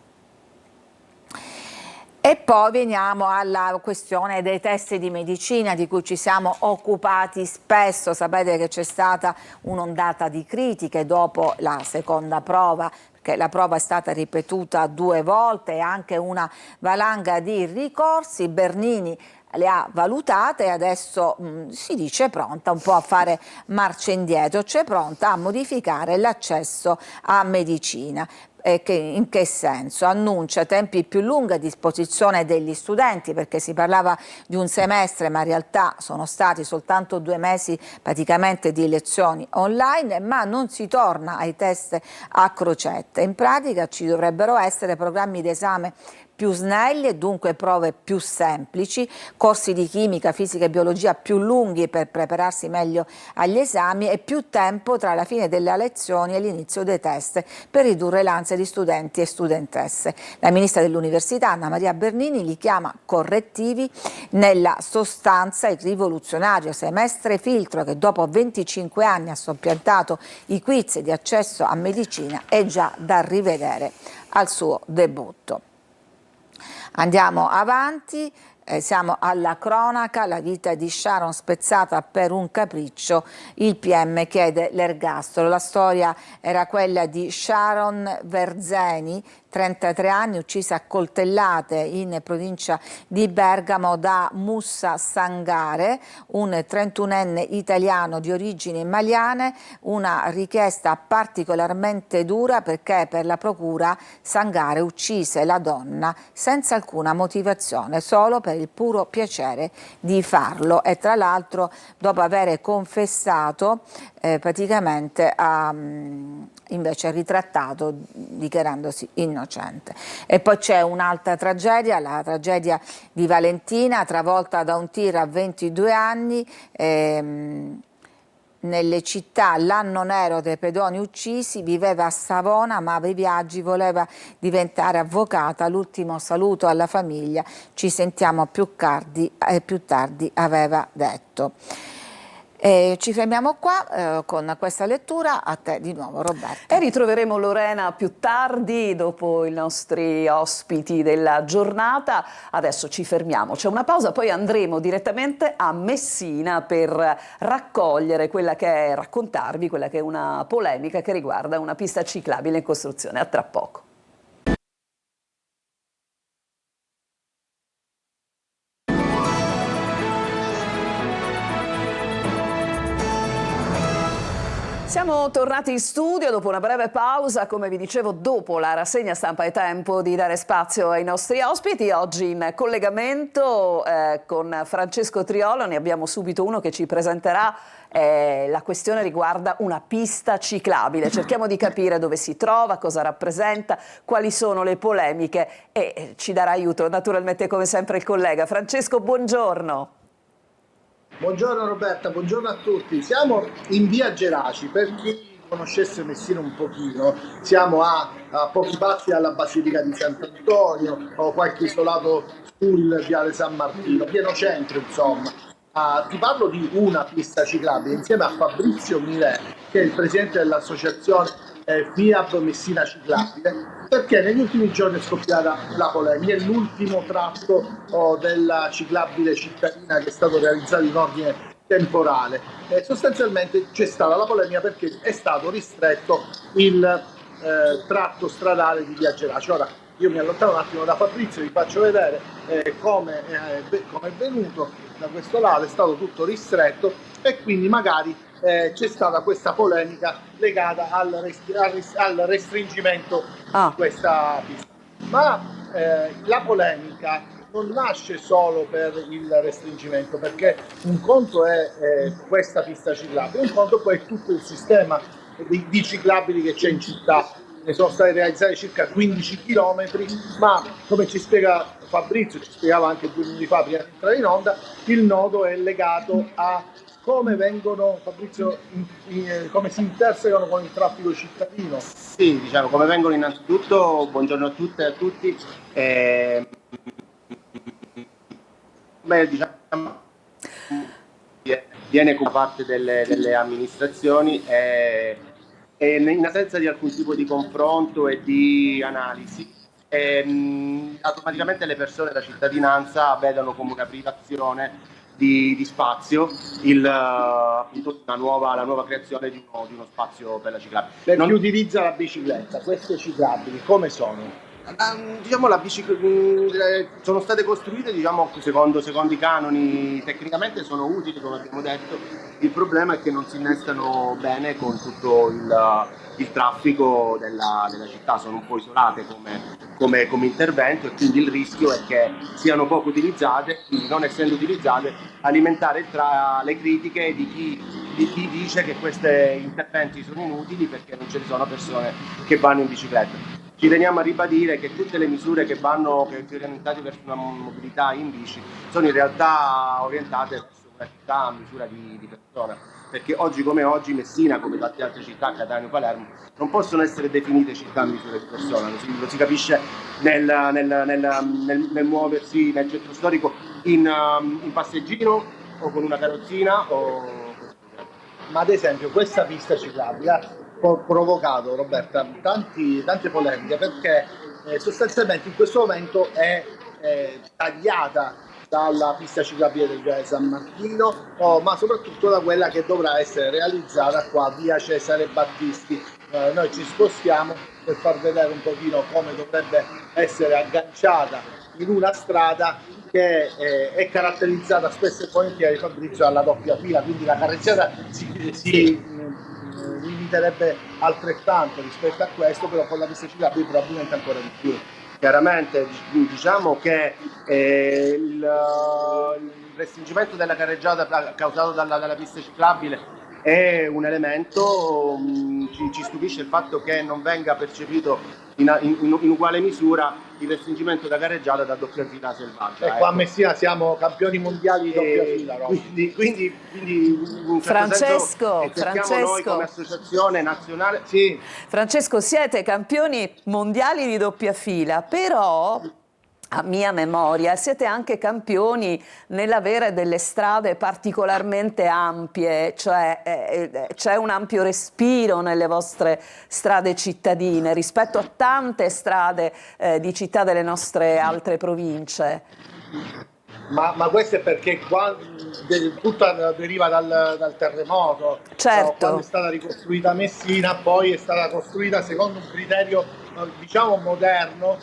E poi veniamo alla questione dei test di medicina di cui ci siamo occupati spesso. Sapete che c'è stata un'ondata di critiche dopo la seconda prova, perché la prova è stata ripetuta 2 volte e anche una valanga di ricorsi. Bernini le ha valutate e adesso si dice pronta un po' a fare marcia indietro, cioè pronta a modificare l'accesso a medicina. In che senso? Annuncia tempi più lunghi a disposizione degli studenti, perché si parlava di un semestre ma in realtà sono stati soltanto 2 mesi praticamente di lezioni online, ma non si torna ai test a crocette. In pratica ci dovrebbero essere programmi d'esame più snelli e dunque prove più semplici, corsi di chimica, fisica e biologia più lunghi per prepararsi meglio agli esami e più tempo tra la fine delle lezioni e l'inizio dei test per ridurre l'ansia di studenti e studentesse. La ministra dell'Università Anna Maria Bernini li chiama correttivi. Nella sostanza il rivoluzionario semestre filtro, che dopo 25 anni ha soppiantato i quiz di accesso a medicina, è già da rivedere al suo debutto. Andiamo avanti, siamo alla cronaca, la vita di Sharon spezzata per un capriccio, il PM chiede l'ergastolo. La storia era quella di Sharon Verzeni, 33 anni, uccisa a coltellate in provincia di Bergamo da Moussa Sangare, un 31enne italiano di origini maliane. Una richiesta particolarmente dura perché per la procura Sangare uccise la donna senza alcuna motivazione, solo per il puro piacere di farlo, e tra l'altro dopo aver confessato praticamente ha invece ritrattato dichiarandosi innocente. E poi c'è un'altra tragedia, la tragedia di Valentina, travolta da un tir a 22 anni, nelle città. L'anno nero dei pedoni uccisi, viveva a Savona ma ai viaggi voleva diventare avvocata. L'ultimo saluto alla famiglia, ci sentiamo più tardi aveva detto. Ci fermiamo qua con questa lettura. A te di nuovo, Roberta. E ritroveremo Lorena più tardi, dopo i nostri ospiti della giornata. Adesso ci fermiamo, c'è una pausa, poi andremo direttamente a Messina per raccontarvi quella che è una polemica che riguarda una pista ciclabile in costruzione. A tra poco. Siamo tornati in studio dopo una breve pausa, come vi dicevo, dopo la rassegna stampa è tempo di dare spazio ai nostri ospiti. Oggi in collegamento con Francesco Triolo ne abbiamo subito uno che ci presenterà la questione riguarda una pista ciclabile. Cerchiamo di capire dove si trova, cosa rappresenta, quali sono le polemiche e ci darà aiuto naturalmente come sempre il collega. Francesco, buongiorno. Buongiorno Roberta, buongiorno a tutti. Siamo in via Geraci, per chi conoscesse Messina un pochino, siamo a pochi passi dalla Basilica di Sant'Antonio o qualche isolato sul viale San Martino, pieno centro insomma. Ti parlo di una pista ciclabile insieme a Fabrizio Milè, che è il presidente dell'associazione FIAB Messina Ciclabile, perché negli ultimi giorni è scoppiata la polemica. È l'ultimo tratto della ciclabile cittadina che è stato realizzato in ordine temporale. Sostanzialmente c'è stata la polemica perché è stato ristretto il tratto stradale di via Geraci. Ora io mi allontano un attimo da Fabrizio, vi faccio vedere come è venuto da questo lato. È stato tutto ristretto e quindi magari c'è stata questa polemica legata al restringimento di questa pista. Ma la polemica non nasce solo per il restringimento, perché un conto è questa pista ciclabile, un conto poi è tutto il sistema di ciclabili che c'è in città. Ne sono stati realizzati circa 15 km, ma come ci spiega Fabrizio, ci spiegava anche 2 minuti fa prima di entrare in onda, il nodo è legato a come vengono, Fabrizio, come si intersecano con il traffico cittadino. Sì, diciamo, come vengono innanzitutto, buongiorno a tutte e a tutti. Diciamo, viene con parte delle amministrazioni e in assenza di alcun tipo di confronto e di analisi, automaticamente le persone, la cittadinanza, vedono come una privazione di spazio appunto la nuova creazione di uno spazio per la ciclabile. Per chi utilizza la bicicletta, queste ciclabili come sono? Diciamo sono state costruite secondo i canoni, tecnicamente sono utili come abbiamo detto. Il problema è che non si innestano bene con tutto il traffico della città, sono un po' isolate come intervento, e quindi il rischio è che siano poco utilizzate, quindi non essendo utilizzate alimentare le critiche di chi dice che questi interventi sono inutili perché non ci sono persone che vanno in bicicletta. Ci teniamo a ribadire che tutte le misure che sono orientate verso una mobilità in bici sono in realtà orientate verso una città a misura di persona, perché oggi come oggi Messina, come tante altre città, Catania, Palermo, non possono essere definite città a misura di persona. Lo si capisce nel muoversi nel centro storico in passeggino o con una carrozzina Ma ad esempio questa pista ciclabile ha provocato, Roberta, tante polemiche, perché sostanzialmente in questo momento è tagliata dalla pista ciclabile del viale San Martino, ma soprattutto da quella che dovrà essere realizzata qua via Cesare Battisti. Noi ci spostiamo per far vedere un pochino come dovrebbe essere agganciata in una strada che è caratterizzata spesso e volentieri, Fabrizio, alla doppia fila, quindi la carreggiata si limiterebbe altrettanto rispetto a questo, però con la pista ciclabile probabilmente ancora di più. Chiaramente diciamo che il restringimento della carreggiata causato dalla pista ciclabile è un elemento. Ci stupisce il fatto che non venga percepito in uguale misura il restringimento da carreggiata da doppia fila selvaggia. E qua a Messina siamo campioni mondiali di doppia fila. Quindi in Francesco, noi come associazione nazionale. Sì. Francesco, siete campioni mondiali di doppia fila, però a mia memoria, siete anche campioni nell'avere delle strade particolarmente ampie, cioè c'è un ampio respiro nelle vostre strade cittadine rispetto a tante strade di città delle nostre altre province. Ma questo è perché tutta deriva dal terremoto. Certo. Quando è stata ricostruita Messina, poi è stata costruita secondo un criterio diciamo moderno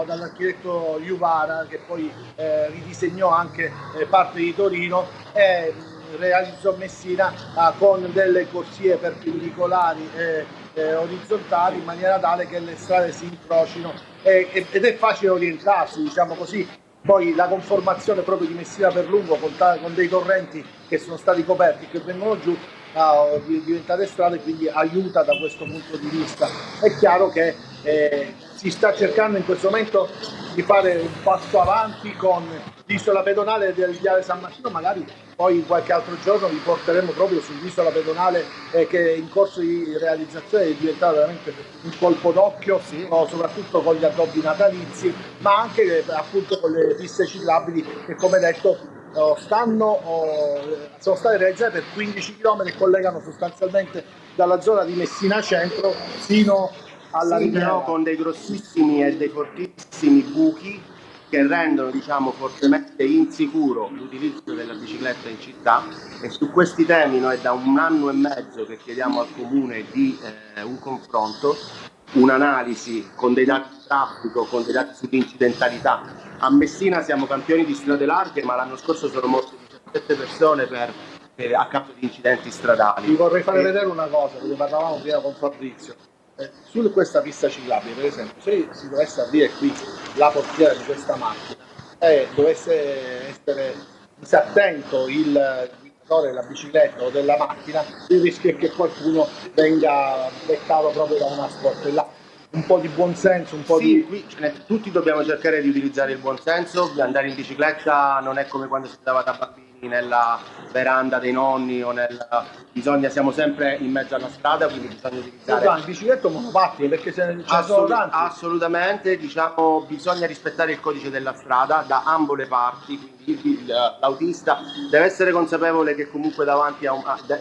dall'architetto Juvara, che poi ridisegnò anche parte di Torino e realizzò Messina con delle corsie perpendicolari e orizzontali, in maniera tale che le strade si incrocino ed è facile orientarsi, diciamo così. Poi la conformazione proprio di Messina per lungo con dei torrenti che sono stati coperti, che vengono giù, diventate strade, quindi aiuta da questo punto di vista. È chiaro che si sta cercando in questo momento di fare un passo avanti con l'isola pedonale del Viale San Martino, magari poi in qualche altro giorno vi porteremo proprio sull'isola pedonale che è in corso di realizzazione, è diventata veramente un colpo d'occhio, soprattutto con gli natalizi, ma anche appunto con le piste ciclabili che, come detto, sono state realizzate per 15 km e collegano sostanzialmente dalla zona di Messina Centro fino alla riviera, con dei grossissimi e dei fortissimi buchi che rendono, diciamo, fortemente insicuro l'utilizzo della bicicletta in città, e su questi temi noi da 1 anno e mezzo che chiediamo al Comune di un confronto, un'analisi con dei dati di traffico, con dei dati sull'incidentalità. A Messina siamo campioni di strade larghe, ma l'anno scorso sono morte 17 persone a causa di incidenti stradali. Vi vorrei fare vedere una cosa, perché parlavamo prima con Fabrizio. Su questa pista ciclabile, per esempio, se si dovesse aprire qui la portiera di questa macchina e dovesse essere disattento il guidatore della bicicletta o della macchina, il rischio è che qualcuno venga beccato proprio da una sportella. Un po' di buonsenso, un po' qui tutti dobbiamo cercare di utilizzare il buonsenso. Andare in bicicletta non è come quando si andava da bambini nella veranda dei nonni siamo sempre in mezzo alla strada, quindi bisogna utilizzare bicicletta o monopattini, perché ce ne sono tanti. Assolutamente, diciamo, bisogna rispettare il codice della strada da ambo le parti, quindi l'autista deve essere consapevole che comunque davanti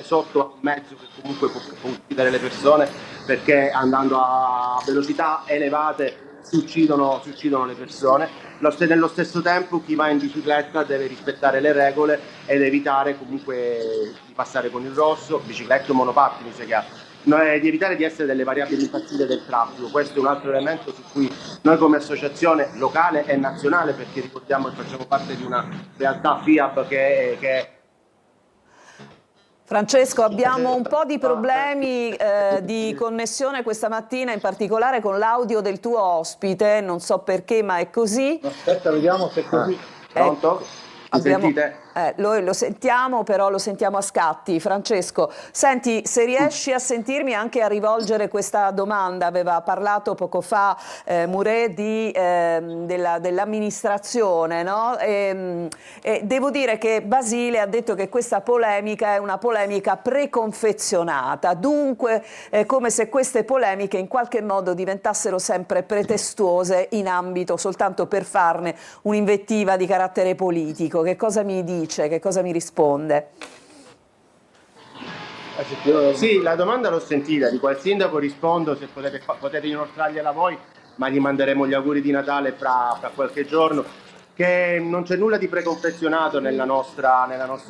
sotto a un mezzo che comunque può uccidere le persone, perché andando a velocità elevate si uccidono le persone. Nello stesso tempo chi va in bicicletta deve rispettare le regole ed evitare comunque di passare con il rosso, bicicletta o monopattini, sia chiaro. Di evitare di essere delle variabili impazzite del traffico. Questo è un altro elemento su cui noi come associazione locale e nazionale, perché ricordiamo che facciamo parte di una realtà FIAB che Francesco, abbiamo un po' di problemi di connessione questa mattina, in particolare con l'audio del tuo ospite, non so perché, ma è così. Aspetta, vediamo se è così. Pronto? Sentite? Lo sentiamo, però lo sentiamo a scatti. Francesco, senti, se riesci a sentirmi anche a rivolgere questa domanda, aveva parlato poco fa Mouret dell'amministrazione, no? Devo dire che Basile ha detto che questa polemica è una polemica preconfezionata, dunque come se queste polemiche in qualche modo diventassero sempre pretestuose in ambito soltanto per farne un'invettiva di carattere politico. Che cosa mi dice? Che cosa mi risponde? Sì, la domanda l'ho sentita, di qual sindaco rispondo, se potete inoltrargliela voi, ma gli manderemo gli auguri di Natale fra qualche giorno, che non c'è nulla di preconfezionato nella nostra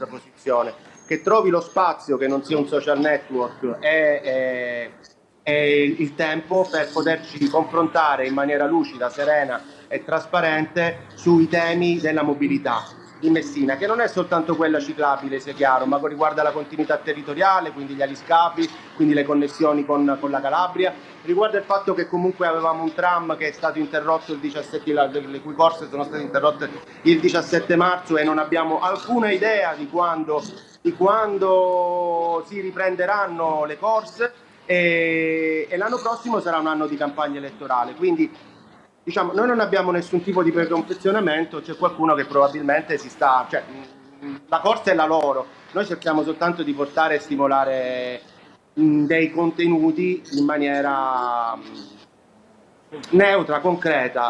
posizione, che trovi lo spazio, che non sia un social network, è il tempo per poterci confrontare in maniera lucida, serena e trasparente sui temi della mobilità di Messina, che non è soltanto quella ciclabile, sia chiaro, ma riguarda la continuità territoriale, quindi gli aliscafi, quindi le connessioni con la Calabria, riguarda il fatto che comunque avevamo un tram che è stato interrotto le cui corse sono state interrotte il 17 marzo e non abbiamo alcuna idea di quando si riprenderanno le corse, e l'anno prossimo sarà un anno di campagna elettorale, quindi diciamo, noi non abbiamo nessun tipo di preconfezionamento, c'è qualcuno che probabilmente la corsa è la loro, noi cerchiamo soltanto di portare e stimolare dei contenuti in maniera neutra, concreta,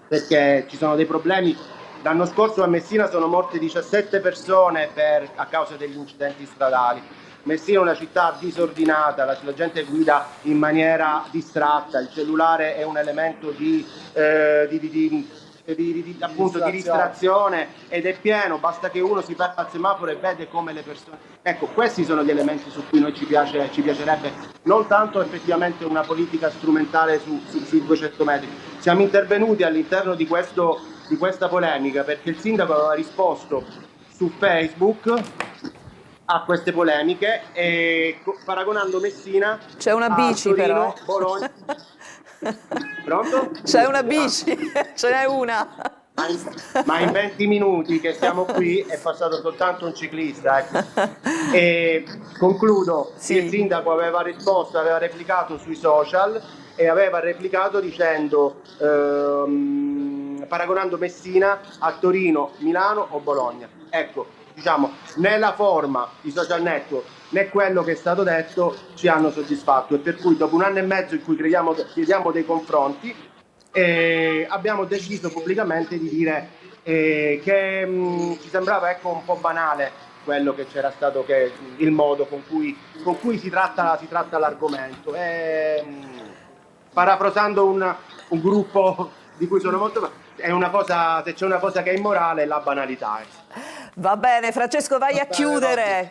perché ci sono dei problemi. L'anno scorso a Messina sono morte 17 persone a causa degli incidenti stradali. Messina è una città disordinata, la gente guida in maniera distratta, il cellulare è un elemento appunto di distrazione ed è pieno, basta che uno si ferma al semaforo e vede come le persone... Ecco, questi sono gli elementi su cui ci piacerebbe, non tanto effettivamente una politica strumentale sui 200 metri. Siamo intervenuti all'interno di questa polemica perché il sindaco aveva risposto su Facebook a queste polemiche e paragonando Messina C'è una bici Torino, però. Bologna. Pronto? C'è una bici, ce n'è una. Ma in 20 minuti che siamo qui è passato soltanto un ciclista, ecco. E concludo, Sì. Il sindaco aveva risposto, aveva replicato sui social e aveva replicato dicendo paragonando Messina a Torino, Milano o Bologna. Ecco, diciamo, né la forma, i social network, né quello che è stato detto ci hanno soddisfatto e per cui dopo 1 anno e mezzo in cui chiediamo dei confronti abbiamo deciso pubblicamente di dire che ci sembrava un po' banale quello che c'era stato, che il modo con cui si tratta l'argomento. Parafrasando un gruppo di cui sono molto... È una cosa, se c'è una cosa che è immorale è la banalità. Va bene, Francesco, vai a chiudere.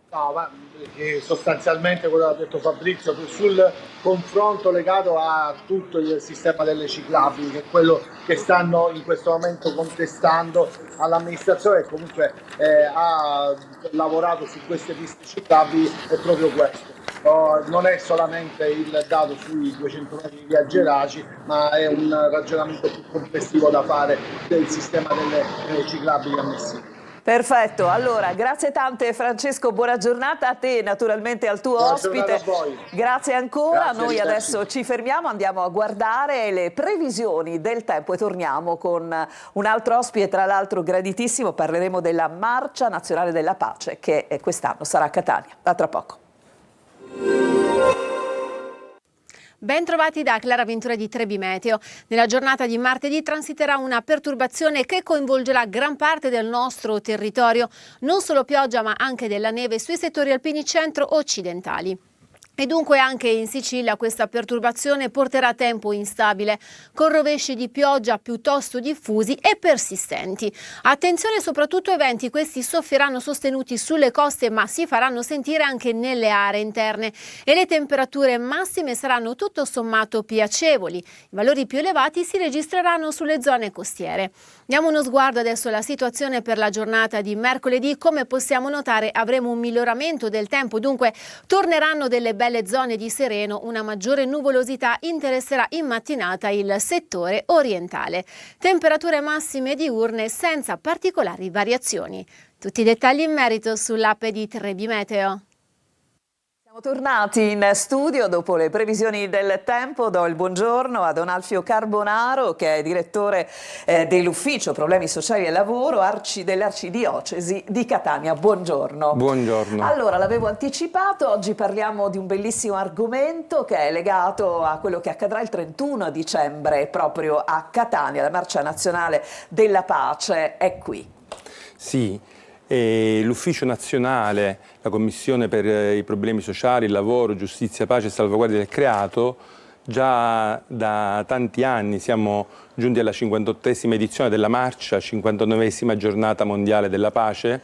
No, ma sostanzialmente quello che ha detto Fabrizio sul confronto legato a tutto il sistema delle ciclabili, che è quello che stanno in questo momento contestando all'amministrazione, che comunque ha lavorato su queste piste ciclabili, è proprio questo. Non è solamente il dato sui 200 metri di via Geraci, ma è un ragionamento più complessivo da fare del sistema delle ciclabili a Messina. Perfetto, allora grazie tante Francesco, buona giornata a te, naturalmente al tuo Buona ospite. giornata a voi. Grazie ancora, Grazie, noi arrivederci. adesso ci fermiamo, andiamo a guardare le previsioni del tempo e torniamo con un altro ospite, tra l'altro graditissimo, parleremo della Marcia Nazionale della Pace che quest'anno sarà a Catania. A tra poco. Ben trovati da Clara Ventura di Trebi Meteo. Nella giornata di martedì transiterà una perturbazione che coinvolgerà gran parte del nostro territorio, non solo pioggia ma anche della neve sui settori alpini centro-occidentali. E dunque anche in Sicilia questa perturbazione porterà tempo instabile, con rovesci di pioggia piuttosto diffusi e persistenti. Attenzione soprattutto ai venti, questi soffieranno sostenuti sulle coste ma si faranno sentire anche nelle aree interne e le temperature massime saranno tutto sommato piacevoli. I valori più elevati si registreranno sulle zone costiere. Diamo uno sguardo adesso alla situazione per la giornata di mercoledì. Come possiamo notare avremo un miglioramento del tempo, dunque torneranno delle belle zone di sereno, una maggiore nuvolosità interesserà in mattinata il settore orientale. Temperature massime diurne senza particolari variazioni. Tutti i dettagli in merito sull'app di Trebi Meteo. Siamo tornati in studio dopo le previsioni del tempo. Do il buongiorno a Don Alfio Carbonaro, che è direttore dell'Ufficio Problemi Sociali e Lavoro dell'Arcidiocesi di Catania. Buongiorno. Buongiorno. Allora, l'avevo anticipato, oggi parliamo di un bellissimo argomento che è legato a quello che accadrà il 31 dicembre proprio a Catania. La Marcia Nazionale della Pace è qui. Sì. L'Ufficio Nazionale, la Commissione per i Problemi Sociali, il Lavoro, Giustizia, Pace e Salvaguardia del Creato, già da tanti anni siamo giunti alla 58esima edizione della Marcia, 59esima giornata mondiale della pace,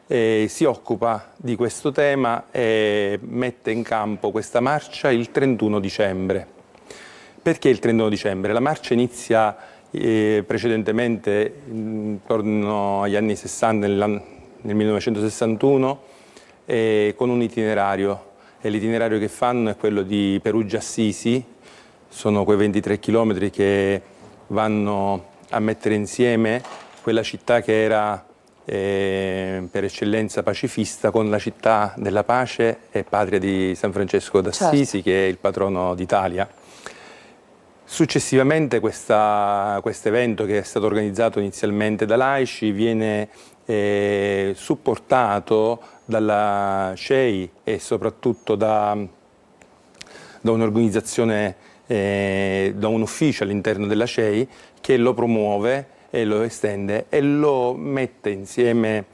si occupa di questo tema e mette in campo questa marcia il 31 dicembre. Perché il 31 dicembre? La marcia inizia precedentemente intorno agli anni 60, nel 1961, con un itinerario, e l'itinerario che fanno è quello di Perugia-Assisi. Sono quei 23 chilometri che vanno a mettere insieme quella città che era per eccellenza pacifista con la città della pace e patria di San Francesco d'Assisi, certo, che è il patrono d'Italia. Successivamente questo evento, che è stato organizzato inizialmente da laici, viene supportato dalla CEI e soprattutto da un'organizzazione da un ufficio all'interno della CEI che lo promuove e lo estende e lo mette insieme,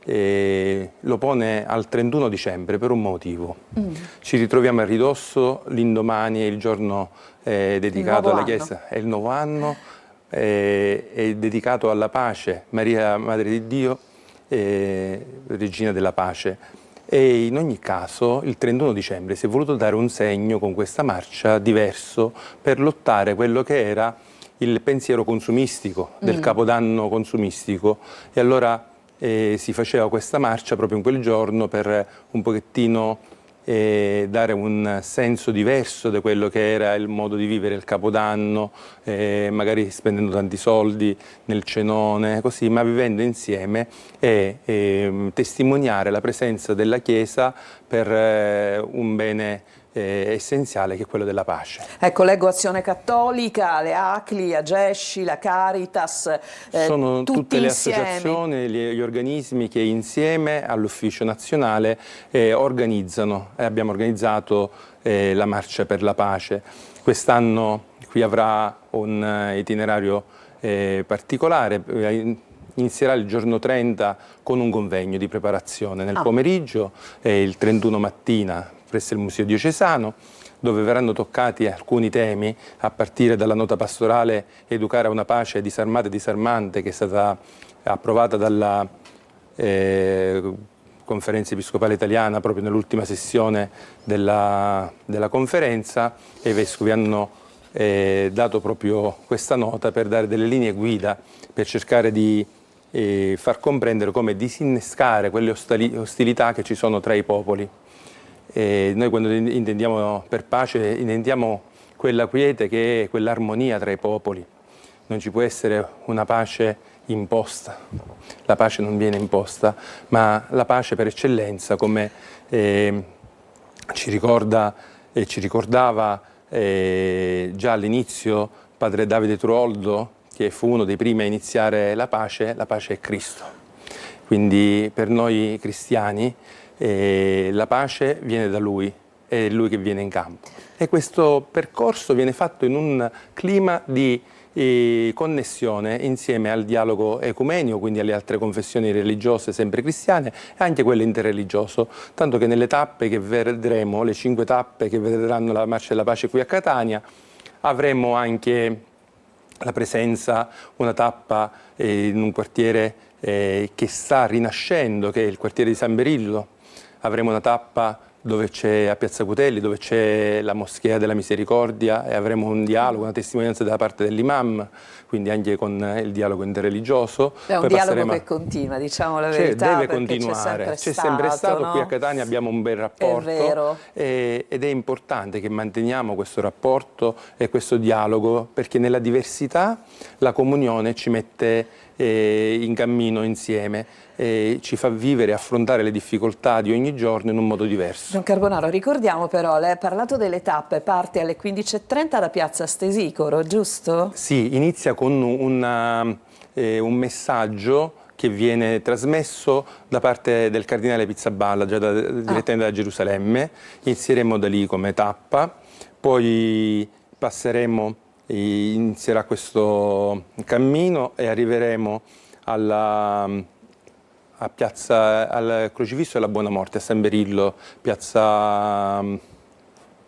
lo pone al 31 dicembre per un motivo. Ci ritroviamo a ridosso, l'indomani è il giorno dedicato alla Chiesa, è il nuovo anno, è dedicato alla pace, Maria Madre di Dio, Regina della Pace. E in ogni caso il 31 dicembre si è voluto dare un segno con questa marcia diverso per lottare quello che era il pensiero consumistico, del Capodanno consumistico, e allora si faceva questa marcia proprio in quel giorno per un pochettino dare un senso diverso di quello che era il modo di vivere il Capodanno, magari spendendo tanti soldi nel cenone, così, ma vivendo insieme e testimoniare la presenza della Chiesa per un bene essenziale che è quello della pace. Ecco, leggo Azione Cattolica, le ACLI, Agesci, la Caritas, sono tutte le insieme. associazioni, gli organismi che insieme all'Ufficio Nazionale organizzano e abbiamo organizzato la Marcia per la Pace. Quest'anno qui avrà un itinerario particolare, inizierà il giorno 30 con un convegno di preparazione nel pomeriggio e il 31 mattina presso il Museo Diocesano, dove verranno toccati alcuni temi, a partire dalla nota pastorale Educare a una pace disarmata e disarmante, che è stata approvata dalla Conferenza Episcopale Italiana proprio nell'ultima sessione della conferenza, e i vescovi hanno dato proprio questa nota per dare delle linee guida, per cercare di far comprendere come disinnescare quelle ostilità che ci sono tra i popoli. Noi quando intendiamo per pace intendiamo quella quiete che è quell'armonia tra i popoli. Non ci può essere una pace imposta, la pace non viene imposta, ma la pace per eccellenza, come ci ricorda e ci ricordava già all'inizio padre Davide Truoldo, che fu uno dei primi a iniziare la pace è Cristo. Quindi per noi cristiani la pace viene da Lui, è Lui che viene in campo. E questo percorso viene fatto in un clima di connessione insieme al dialogo ecumenico, quindi alle altre confessioni religiose sempre cristiane e anche quelle interreligioso, tanto che nelle tappe che vedremo, le 5 tappe che vedranno la Marcia della Pace qui a Catania, avremo anche la presenza, una tappa in un quartiere che sta rinascendo, che è il quartiere di San Berillo. Avremo una tappa dove c'è a Piazza Cutelli, dove c'è la Moschea della Misericordia, e avremo un dialogo, una testimonianza da parte dell'imam, quindi anche con il dialogo interreligioso. È un dialogo che continua, diciamo la verità, deve continuare. C'è sempre stato, no? Qui a Catania abbiamo un bel rapporto, è vero. Ed è importante che manteniamo questo rapporto e questo dialogo, perché nella diversità la comunione ci mette in cammino insieme, ci fa vivere e affrontare le difficoltà di ogni giorno in un modo diverso. Don Carbonaro, ricordiamo però, lei ha parlato delle tappe, parte alle 15:30 da Piazza Stesicoro, giusto? Sì, inizia con un messaggio che viene trasmesso da parte del cardinale Pizzaballa, già direttamente da Gerusalemme. Inizieremo da lì come tappa, poi passeremo, inizierà questo cammino e arriveremo a piazza, al Crocifisso della Buona Morte, a San Berillo, piazza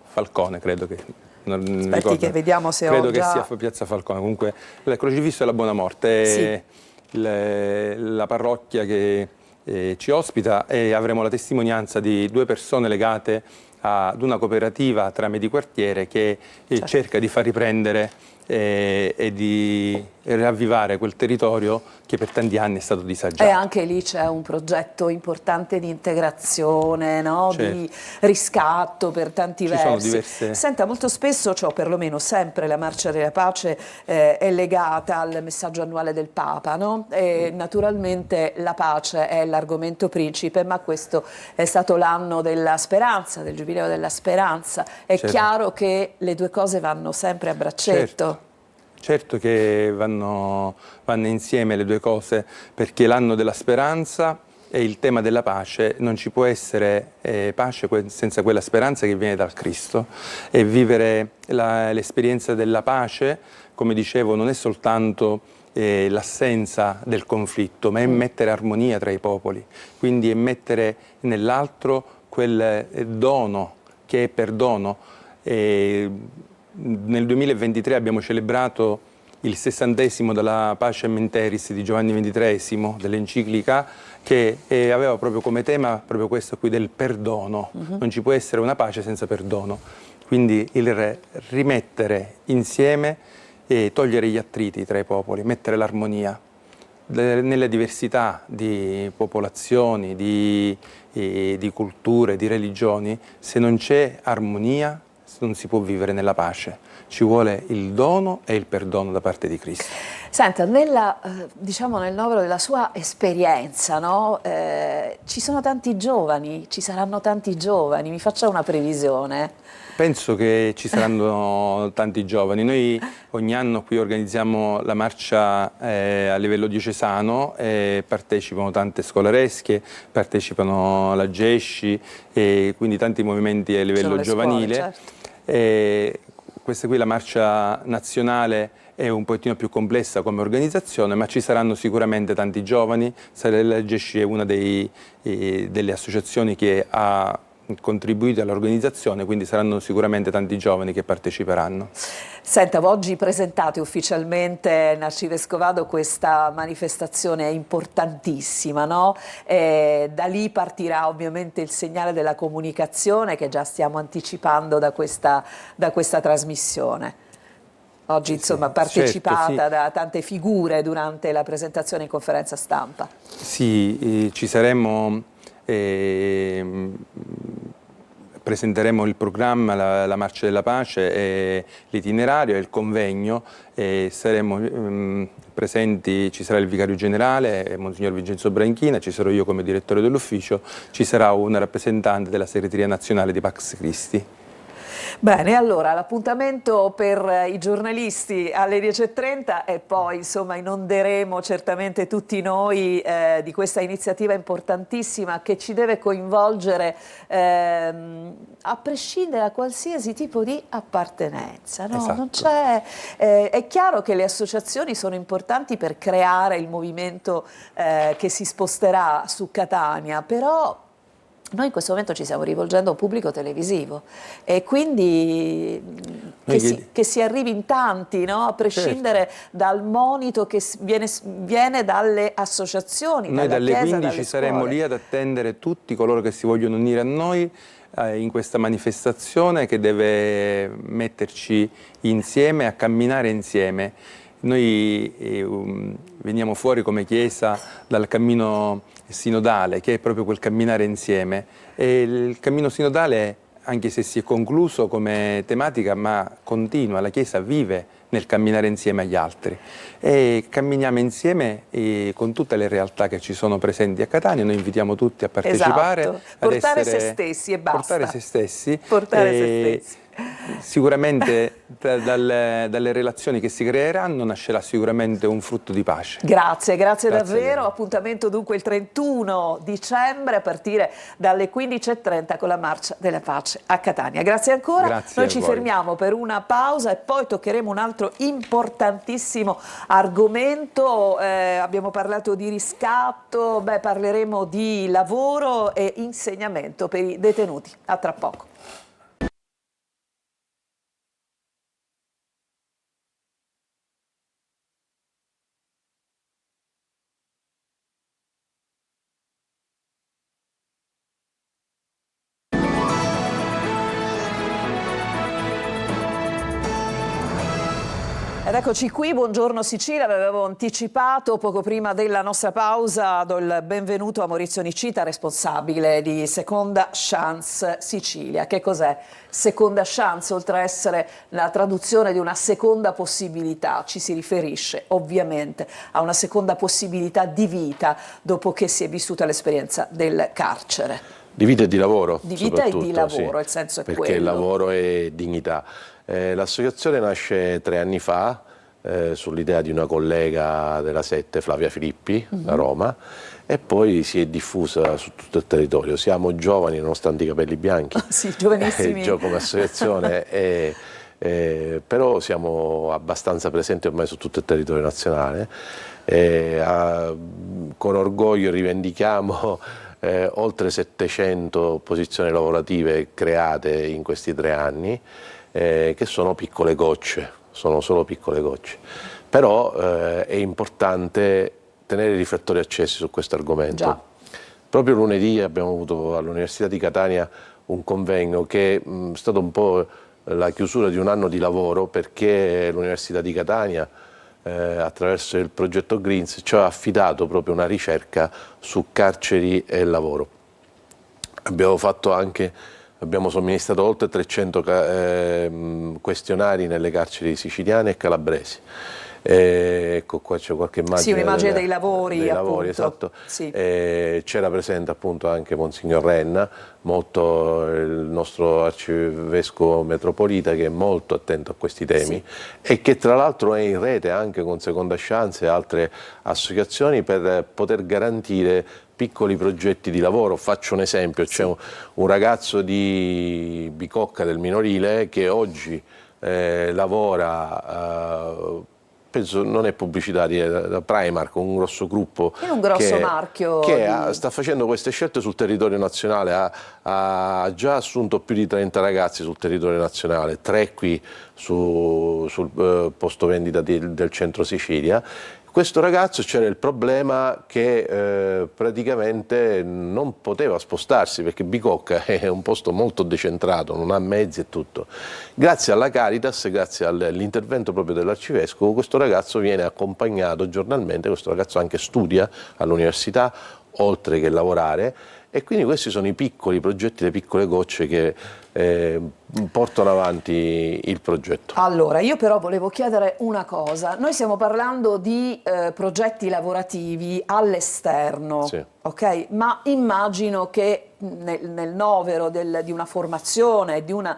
Falcone, credo che. Aspetti che vediamo se credo ho già... che sia piazza Falcone, comunque il Crocifisso della Buona Morte è la parrocchia che ci ospita, e avremo la testimonianza di 2 persone legate ad una cooperativa Trame di Quartiere che cerca di far riprendere e di ravvivare quel territorio che per tanti anni è stato disagiato. E anche lì c'è un progetto importante di integrazione, no? Certo. Di riscatto per tanti versi. Sono diverse... Senta, molto spesso, cioè perlomeno sempre, la Marcia della Pace è legata al messaggio annuale del Papa, no? E naturalmente la pace è l'argomento principe, ma questo è stato l'anno della speranza, del Giubileo della Speranza. È chiaro che le due cose vanno sempre a braccetto. Certo che vanno insieme le due cose, perché l'anno della speranza è il tema della pace. Non ci può essere pace senza quella speranza che viene dal Cristo, e vivere l'esperienza della pace, come dicevo, non è soltanto l'assenza del conflitto, ma è mettere armonia tra i popoli, quindi è mettere nell'altro quel dono che è perdono. Nel 2023 abbiamo celebrato il 60° della Pacem in Terris di Giovanni XXIII, dell'enciclica, che aveva proprio come tema proprio questo qui del perdono. Non ci può essere una pace senza perdono. Quindi il rimettere insieme e togliere gli attriti tra i popoli, mettere l'armonia nelle diversità di popolazioni, di culture, di religioni. Se non c'è armonia non si può vivere nella pace. Ci vuole il dono e il perdono da parte di Cristo. Senta, diciamo nel novero della sua esperienza, no? Ci sono tanti giovani, ci saranno tanti giovani, mi faccia una previsione. Penso che ci saranno tanti giovani. Noi ogni anno qui organizziamo la marcia a livello diocesano, partecipano tante scolaresche, partecipano la GESCI, e quindi tanti movimenti a livello giovanile. Scuole, certo. Questa qui, la marcia nazionale, è un pochettino più complessa come organizzazione, ma ci saranno sicuramente tanti giovani. La GESCI è una delle associazioni che ha contribuito all'organizzazione, quindi saranno sicuramente tanti giovani che parteciperanno. Senta, oggi presentate ufficialmente in Arcivescovado questa manifestazione importantissima, no? Da lì partirà ovviamente il segnale della comunicazione che già stiamo anticipando da questa trasmissione. Oggi insomma partecipata certo, sì, da tante figure durante la presentazione in conferenza stampa. Sì, ci saremo, presenteremo il programma, la Marcia della Pace, l'itinerario e il convegno, saremo presenti, ci sarà il Vicario Generale, Monsignor Vincenzo Branchina, ci sarò io come direttore dell'ufficio, ci sarà una rappresentante della segreteria nazionale di Pax Christi. Bene, allora l'appuntamento per i giornalisti alle 10:30 e poi insomma inonderemo certamente tutti noi di questa iniziativa importantissima che ci deve coinvolgere a prescindere da qualsiasi tipo di appartenenza. No? Esatto. Non c'è, è chiaro che le associazioni sono importanti per creare il movimento che si sposterà su Catania, però noi in questo momento ci stiamo rivolgendo a un pubblico televisivo e quindi che si arrivi in tanti, no? A prescindere dal monito che viene dalle associazioni. Noi dalle Chiesa, 15 saremo lì ad attendere tutti coloro che si vogliono unire a noi in questa manifestazione che deve metterci insieme, a camminare insieme. Noi veniamo fuori come Chiesa dal cammino sinodale, che è proprio quel camminare insieme, e il cammino sinodale, anche se si è concluso come tematica, ma continua, la Chiesa vive nel camminare insieme agli altri e camminiamo insieme con tutte le realtà che ci sono presenti a Catania. Noi invitiamo tutti a partecipare, esatto. Portare se stessi e basta. Portare se stessi. Portare se stessi. Sicuramente dalle relazioni che si creeranno nascerà sicuramente un frutto di pace. Grazie davvero. Appuntamento dunque il 31 dicembre a partire dalle 15:30 con la Marcia della Pace a Catania. Grazie ancora. Grazie. Noi ci fermiamo per una pausa e poi toccheremo un altro importantissimo argomento. Abbiamo parlato di riscatto, parleremo di lavoro e insegnamento per i detenuti. A tra poco. Ed eccoci qui, buongiorno Sicilia, vi avevo anticipato poco prima della nostra pausa, do il benvenuto a Maurizio Nicita, responsabile di Seconda Chance Sicilia. Che cos'è Seconda Chance? Oltre a essere la traduzione di una seconda possibilità, ci si riferisce ovviamente a una seconda possibilità di vita dopo che si è vissuta l'esperienza del carcere. Di vita e di lavoro. Di vita e di lavoro, sì, il senso è perché quello. Perché il lavoro è dignità. L'associazione nasce 3 anni fa sull'idea di una collega della Sette, Flavia Filippi, da Roma, e poi si è diffusa su tutto il territorio. Siamo giovani nonostante i capelli bianchi, Sì, giovanissimi. come associazione, però siamo abbastanza presenti ormai su tutto il territorio nazionale. Con orgoglio rivendichiamo oltre 700 posizioni lavorative create in questi 3 anni, che sono piccole gocce, sono solo piccole gocce. Però è importante tenere i riflettori accesi su questo argomento. Già. Proprio lunedì abbiamo avuto all'Università di Catania un convegno che è stato un po' la chiusura di un anno di lavoro, perché l'Università di Catania attraverso il progetto Greens ci ha affidato proprio una ricerca su carceri e lavoro. Abbiamo somministrato oltre 300 questionari nelle carceri siciliane e calabresi. Ecco, qua c'è qualche immagine. Sì, un'immagine dei lavori, appunto. Esatto. Sì. C'era presente appunto anche Monsignor Renna, il nostro arcivescovo metropolita, che è molto attento a questi temi, e che tra l'altro è in rete anche con Seconda Chance e altre associazioni per poter garantire piccoli progetti di lavoro. Faccio un esempio: c'è un ragazzo di Bicocca del minorile che oggi lavora, penso, non è pubblicitaria, da Primark, un grosso gruppo, in un grosso marchio che sta facendo queste scelte sul territorio nazionale. Ha già assunto più di 30 ragazzi sul territorio nazionale, 3 qui sul posto vendita del centro Sicilia. Questo ragazzo, c'era il problema che praticamente non poteva spostarsi, perché Bicocca è un posto molto decentrato, non ha mezzi e tutto. Grazie alla Caritas, grazie all'intervento proprio dell'arcivescovo, questo ragazzo viene accompagnato giornalmente. Questo ragazzo anche studia all'università, oltre che lavorare, e quindi questi sono i piccoli progetti, le piccole gocce che portano avanti il progetto. Allora, io però volevo chiedere una cosa. Noi stiamo parlando di progetti lavorativi all'esterno, Sì. ok? Ma immagino che nel novero di una formazione, di una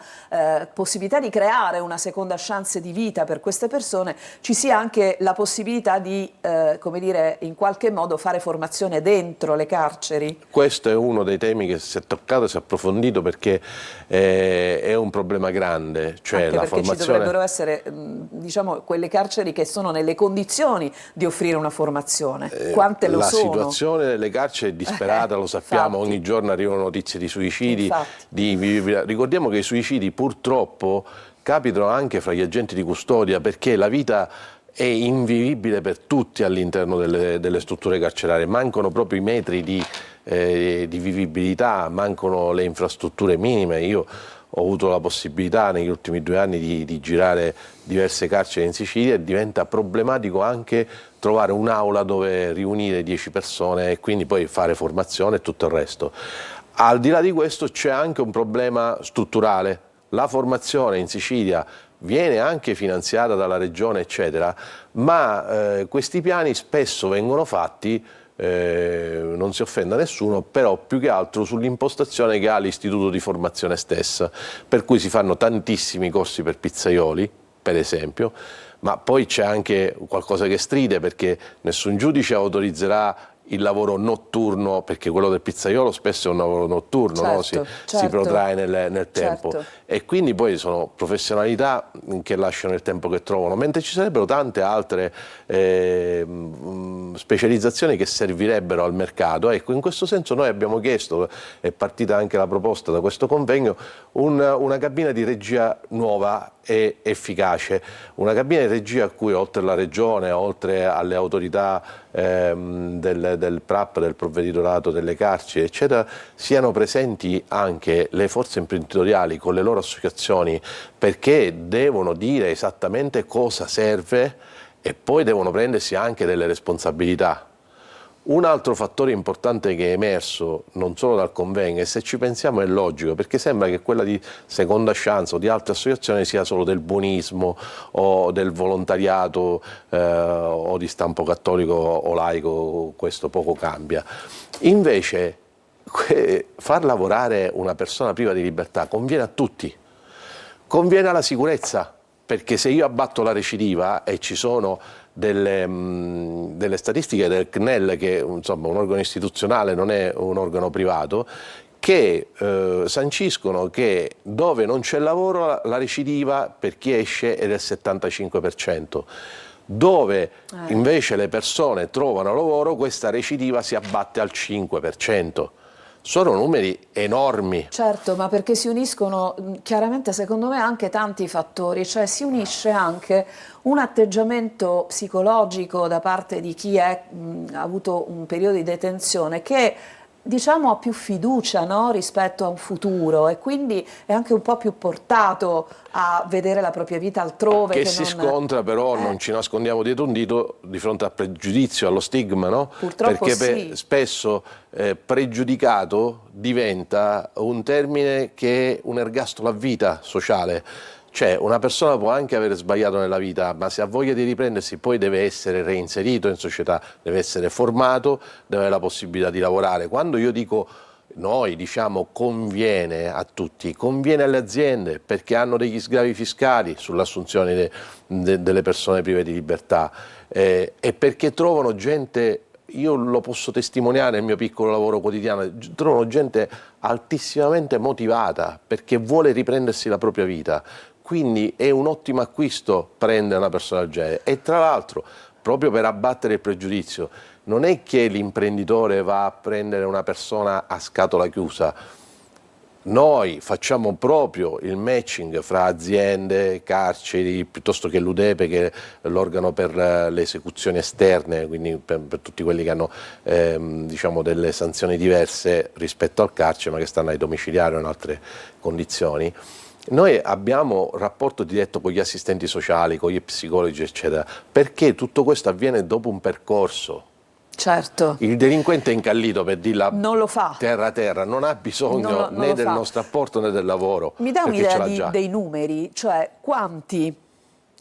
possibilità di creare una seconda chance di vita per queste persone, ci sia anche la possibilità di, come dire, in qualche modo fare formazione dentro le carceri. Questo è uno dei temi che si è toccato, si è approfondito, perché è un problema grande, cioè Anche la perché formazione. ci dovrebbero essere, diciamo, quelle carceri che sono nelle condizioni di offrire una formazione. Quante lo sono? La situazione delle carceri è disperata, lo sappiamo, infatti. Ogni giorno arrivano notizie di suicidi. Infatti. Ricordiamo che i suicidi purtroppo capitano anche fra gli agenti di custodia, perché la vita è invivibile per tutti all'interno delle strutture carcerarie. Mancano proprio i metri di vivibilità, mancano le infrastrutture minime. Io ho avuto la possibilità negli ultimi 2 anni di girare diverse carceri in Sicilia, e diventa problematico anche trovare un'aula dove riunire 10 persone e quindi poi fare formazione e tutto il resto. Al di là di questo c'è anche un problema strutturale. La formazione in Sicilia viene anche finanziata dalla regione, eccetera, ma questi piani spesso vengono fatti, non si offenda nessuno, però più che altro sull'impostazione che ha l'istituto di formazione stessa, per cui si fanno tantissimi corsi per pizzaioli, per esempio, ma poi c'è anche qualcosa che stride, perché nessun giudice autorizzerà il lavoro notturno, perché quello del pizzaiolo spesso è un lavoro notturno, no? Si protrae nel tempo, e quindi poi sono professionalità che lasciano il tempo che trovano, mentre ci sarebbero tante altre specializzazioni che servirebbero al mercato. Ecco, in questo senso noi abbiamo chiesto, è partita anche la proposta da questo convegno, una cabina di regia nuova e efficace, una cabina di regia a cui oltre alla regione, oltre alle autorità del PRAP, del provveditorato delle carceri, eccetera, siano presenti anche le forze imprenditoriali con le loro associazioni, perché devono dire esattamente cosa serve e poi devono prendersi anche delle responsabilità. Un altro fattore importante che è emerso non solo dal convegno, e se ci pensiamo è logico, perché sembra che quella di Seconda Chance o di altre associazioni sia solo del buonismo o del volontariato o di stampo cattolico o laico, questo poco cambia. Invece far lavorare una persona priva di libertà conviene a tutti, conviene alla sicurezza, perché se io abbatto la recidiva, e ci sono delle statistiche del CNEL, che insomma un organo istituzionale, non è un organo privato, che sanciscono che dove non c'è lavoro la recidiva per chi esce è del 75%. Dove invece le persone trovano lavoro, questa recidiva si abbatte al 5%. Sono numeri enormi. Certo, ma perché si uniscono chiaramente secondo me anche tanti fattori, cioè si unisce anche un atteggiamento psicologico da parte di chi ha avuto un periodo di detenzione che diciamo ha più fiducia, no? Rispetto a un futuro, e quindi è anche un po' più portato a vedere la propria vita altrove. Che si scontra però, non ci nascondiamo dietro un dito, di fronte al pregiudizio, allo stigma, no? Purtroppo perché sì. Spesso pregiudicato diventa un termine che è un ergastolo a vita sociale. Cioè una persona può anche aver sbagliato nella vita, ma se ha voglia di riprendersi poi deve essere reinserito in società, deve essere formato, deve avere la possibilità di lavorare. Quando io dico, noi diciamo conviene a tutti, conviene alle aziende perché hanno degli sgravi fiscali sull'assunzione delle persone prive di libertà, e perché trovano gente, io lo posso testimoniare nel mio piccolo lavoro quotidiano, trovano gente altissimamente motivata perché vuole riprendersi la propria vita. Quindi è un ottimo acquisto prendere una persona del genere. E tra l'altro, proprio per abbattere il pregiudizio, non è che l'imprenditore va a prendere una persona a scatola chiusa. Noi facciamo proprio il matching fra aziende, carceri, piuttosto che l'UDEPE, che è l'organo per le esecuzioni esterne, quindi per tutti quelli che hanno diciamo delle sanzioni diverse rispetto al carcere, ma che stanno ai domiciliari o in altre condizioni. Noi abbiamo rapporto diretto con gli assistenti sociali, con gli psicologi, eccetera, perché tutto questo avviene dopo un percorso. Certo. Il delinquente è incallito, per dirla non lo fa. Terra, non ha bisogno né del nostro apporto né del lavoro. Mi dà un'idea dei numeri, cioè quanti,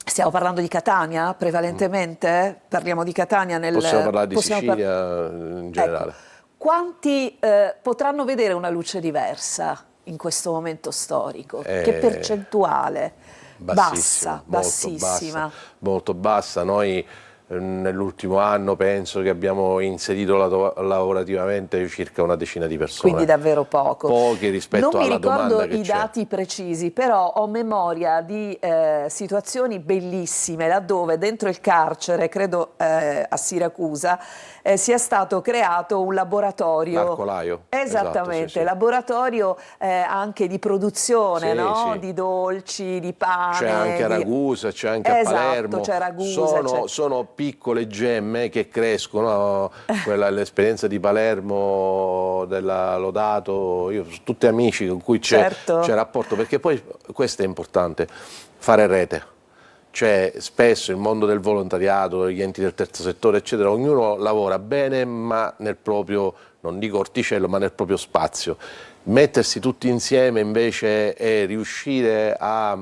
stiamo parlando di Catania prevalentemente? Parliamo di Catania Possiamo parlare di Sicilia in generale. Ecco, quanti potranno vedere una luce diversa in questo momento storico? Che percentuale? Bassissima. Molto bassa. Noi nell'ultimo anno penso che abbiamo inserito lavorativamente circa una decina di persone. Quindi davvero poco. Pochi rispetto alla domanda che c'è. Non mi ricordo i dati precisi, però ho memoria di situazioni bellissime laddove dentro il carcere, credo a Siracusa, sia stato creato un laboratorio. L'arcolaio. Esattamente, esatto, sì. Laboratorio anche di produzione, sì, no? Sì. Di dolci, di pane. C'è anche a Ragusa, c'è anche a Palermo. C'è Ragusa. Sono piccole gemme che crescono, l'esperienza di Palermo, della Lodato, io sono tutti amici con cui c'è rapporto, perché poi questo è importante, fare rete. Cioè spesso il mondo del volontariato, gli enti del terzo settore, eccetera, ognuno lavora bene ma nel proprio, non dico orticello, ma nel proprio spazio. Mettersi tutti insieme invece e riuscire a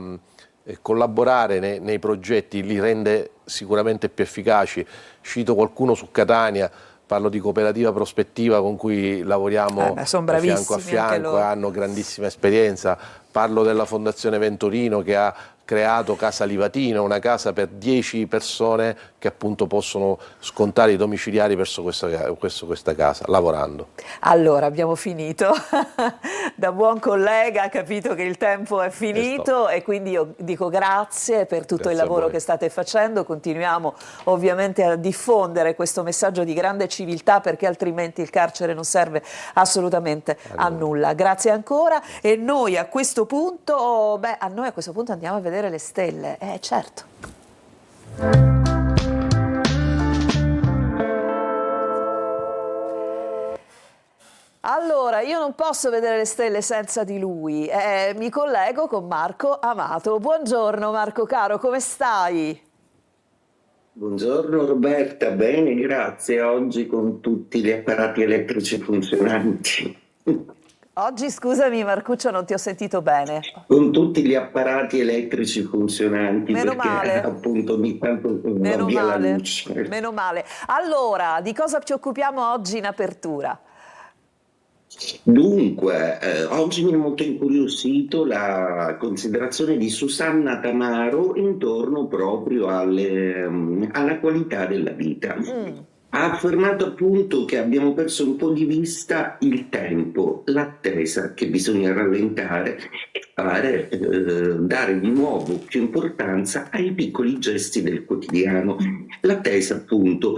collaborare nei progetti li rende sicuramente più efficaci. Cito qualcuno su Catania, parlo di Cooperativa Prospettiva con cui lavoriamo fianco a fianco, hanno grandissima esperienza. Parlo della Fondazione Ventorino che ha creato Casa Livatino, una casa per 10 persone che appunto possono scontare i domiciliari verso questa casa, lavorando. Allora, abbiamo finito. Da buon collega ha capito che il tempo è finito e quindi io dico grazie per tutto il lavoro che state facendo. Continuiamo ovviamente a diffondere questo messaggio di grande civiltà, perché altrimenti il carcere non serve assolutamente a nulla. Grazie ancora, e noi a questo punto, andiamo a vedere le stelle, certo. Allora, io non posso vedere le stelle senza di lui, mi collego con Marco Amato. Buongiorno Marco caro, come stai? Buongiorno Roberta, bene, grazie. Oggi con tutti gli apparati elettrici funzionanti. Oggi, scusami Marcuccio, non ti ho sentito bene. Con tutti gli apparati elettrici funzionanti, meno perché male. Appunto ogni tanto va via la luce. Meno male. Allora, di cosa ci occupiamo oggi in apertura? Dunque, oggi mi ha molto incuriosito la considerazione di Susanna Tamaro intorno proprio alla qualità della vita. Ha affermato appunto che abbiamo perso un po' di vista il tempo, l'attesa, che bisogna rallentare e dare di nuovo più importanza ai piccoli gesti del quotidiano. L'attesa appunto,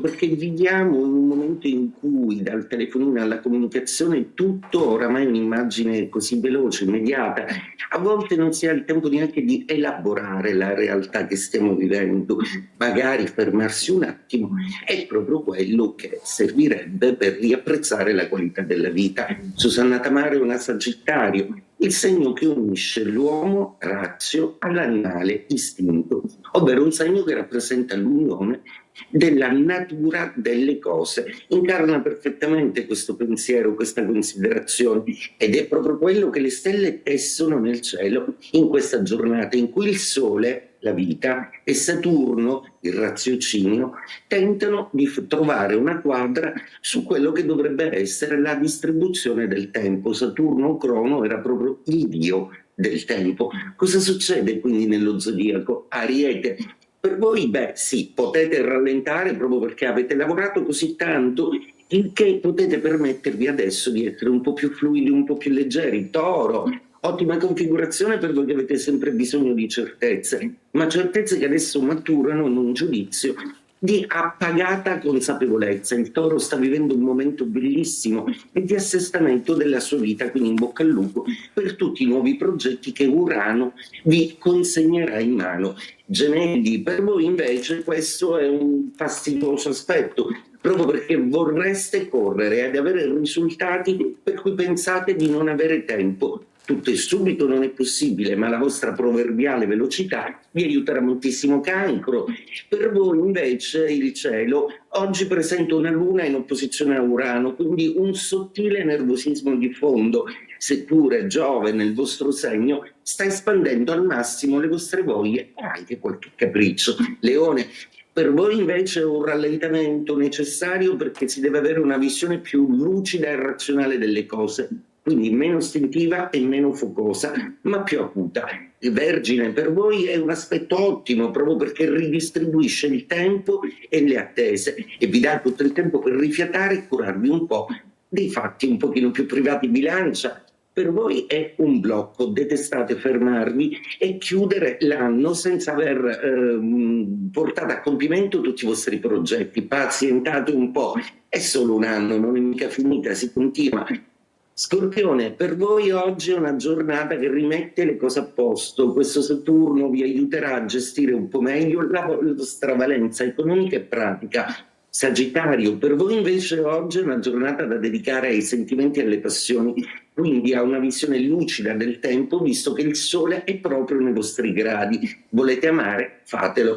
perché viviamo in un momento in cui dal telefonino alla comunicazione tutto oramai è un'immagine così veloce, immediata, a volte non si ha il tempo neanche di elaborare la realtà che stiamo vivendo, magari fermarsi un attimo è proprio quello che servirebbe per riapprezzare la qualità della vita. Susanna Tamaro è una Sagittario, il segno che unisce l'uomo razio all'animale istinto, ovvero un segno che rappresenta l'unione della natura delle cose. Incarna perfettamente questo pensiero, questa considerazione, ed è proprio quello che le stelle tessono nel cielo in questa giornata in cui il Sole, la vita, e Saturno, il raziocinio, tentano di trovare una quadra su quello che dovrebbe essere la distribuzione del tempo. Saturno Crono era proprio il dio del tempo. Cosa succede quindi nello zodiaco? Ariete. Per voi, sì, potete rallentare proprio perché avete lavorato così tanto che potete permettervi adesso di essere un po' più fluidi, un po' più leggeri. Toro, ottima configurazione per voi che avete sempre bisogno di certezze, ma certezze che adesso maturano in un giudizio di appagata consapevolezza. Il Toro sta vivendo un momento bellissimo e di assestamento della sua vita, quindi in bocca al lupo per tutti i nuovi progetti che Urano vi consegnerà in mano. Gemelli, per voi invece questo è un fastidioso aspetto, proprio perché vorreste correre ed avere risultati per cui pensate di non avere tempo. Tutto e subito non è possibile, ma la vostra proverbiale velocità vi aiuterà moltissimo. Cancro, per voi invece il cielo oggi presenta una luna in opposizione a Urano, quindi un sottile nervosismo di fondo, seppure Giove nel vostro segno sta espandendo al massimo le vostre voglie e anche qualche capriccio. Leone, per voi invece è un rallentamento necessario perché si deve avere una visione più lucida e razionale delle cose, quindi meno istintiva e meno focosa, ma più acuta. Il Vergine, per voi è un aspetto ottimo proprio perché ridistribuisce il tempo e le attese e vi dà tutto il tempo per rifiatare e curarvi un po' dei fatti un pochino più privati. Bilancia, per voi è un blocco, detestate fermarvi e chiudere l'anno senza aver portato a compimento tutti i vostri progetti. Pazientate un po', è solo un anno, non è mica finita, si continua. Scorpione, per voi oggi è una giornata che rimette le cose a posto. Questo Saturno vi aiuterà a gestire un po' meglio la vostra valenza economica e pratica. Sagittario, per voi invece oggi è una giornata da dedicare ai sentimenti e alle passioni, quindi a una visione lucida del tempo, visto che il Sole è proprio nei vostri gradi. Volete amare? Fatelo.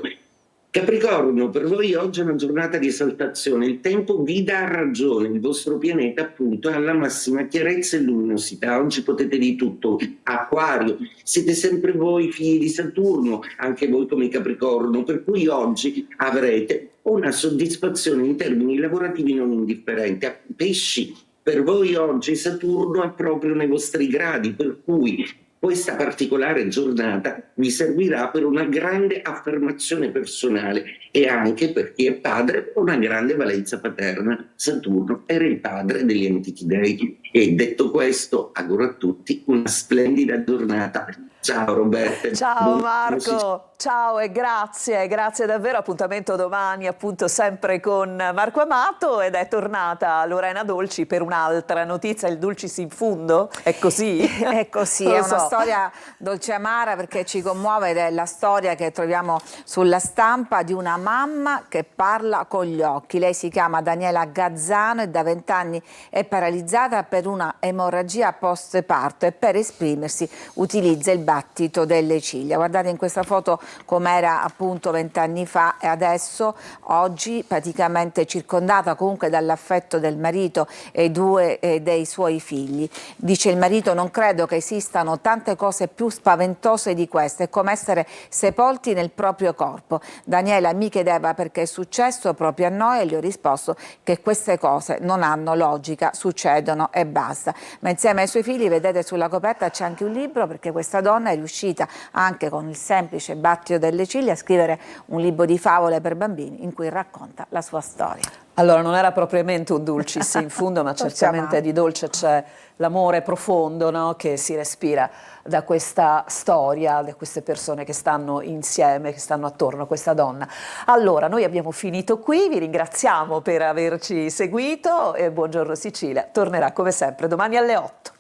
Capricorno, per voi oggi è una giornata di esaltazione, il tempo vi dà ragione, il vostro pianeta appunto è alla massima chiarezza e luminosità, oggi potete di tutto. Acquario, siete sempre voi figli di Saturno, anche voi come Capricorno, per cui oggi avrete una soddisfazione in termini lavorativi non indifferente. Pesci, per voi oggi Saturno è proprio nei vostri gradi, per cui questa particolare giornata vi servirà per una grande affermazione personale e anche per chi è padre una grande valenza paterna. Saturno era il padre degli antichi dei. E detto questo, auguro a tutti una splendida giornata. Ciao Roberta. Ciao Marco, ciao e grazie davvero. Appuntamento domani appunto sempre con Marco Amato ed è tornata Lorena Dolci per un'altra notizia, il Dulcis in fundo, è così? È così, è una storia dolce amara perché ci commuove ed è la storia che troviamo sulla stampa di una mamma che parla con gli occhi. Lei si chiama Daniela Gazzano e da 20 anni è paralizzata per una emorragia post-parto e per esprimersi utilizza il battito delle ciglia. Guardate in questa foto com'era appunto 20 anni fa e adesso, oggi, praticamente circondata comunque dall'affetto del marito e due dei suoi figli. Dice il marito: non credo che esistano tante cose più spaventose di queste, è come essere sepolti nel proprio corpo. Daniela mi chiedeva perché è successo proprio a noi e gli ho risposto che queste cose non hanno logica, succedono e e basta. Ma insieme ai suoi figli, vedete sulla coperta c'è anche un libro, perché questa donna è riuscita anche con il semplice battito delle ciglia a scrivere un libro di favole per bambini in cui racconta la sua storia. Allora, non era propriamente un dulcis in fondo, ma certamente di dolce c'è l'amore profondo, no? Che si respira da questa storia, da queste persone che stanno insieme, che stanno attorno a questa donna. Allora, noi abbiamo finito qui, vi ringraziamo per averci seguito e Buongiorno Sicilia tornerà come sempre domani alle 8.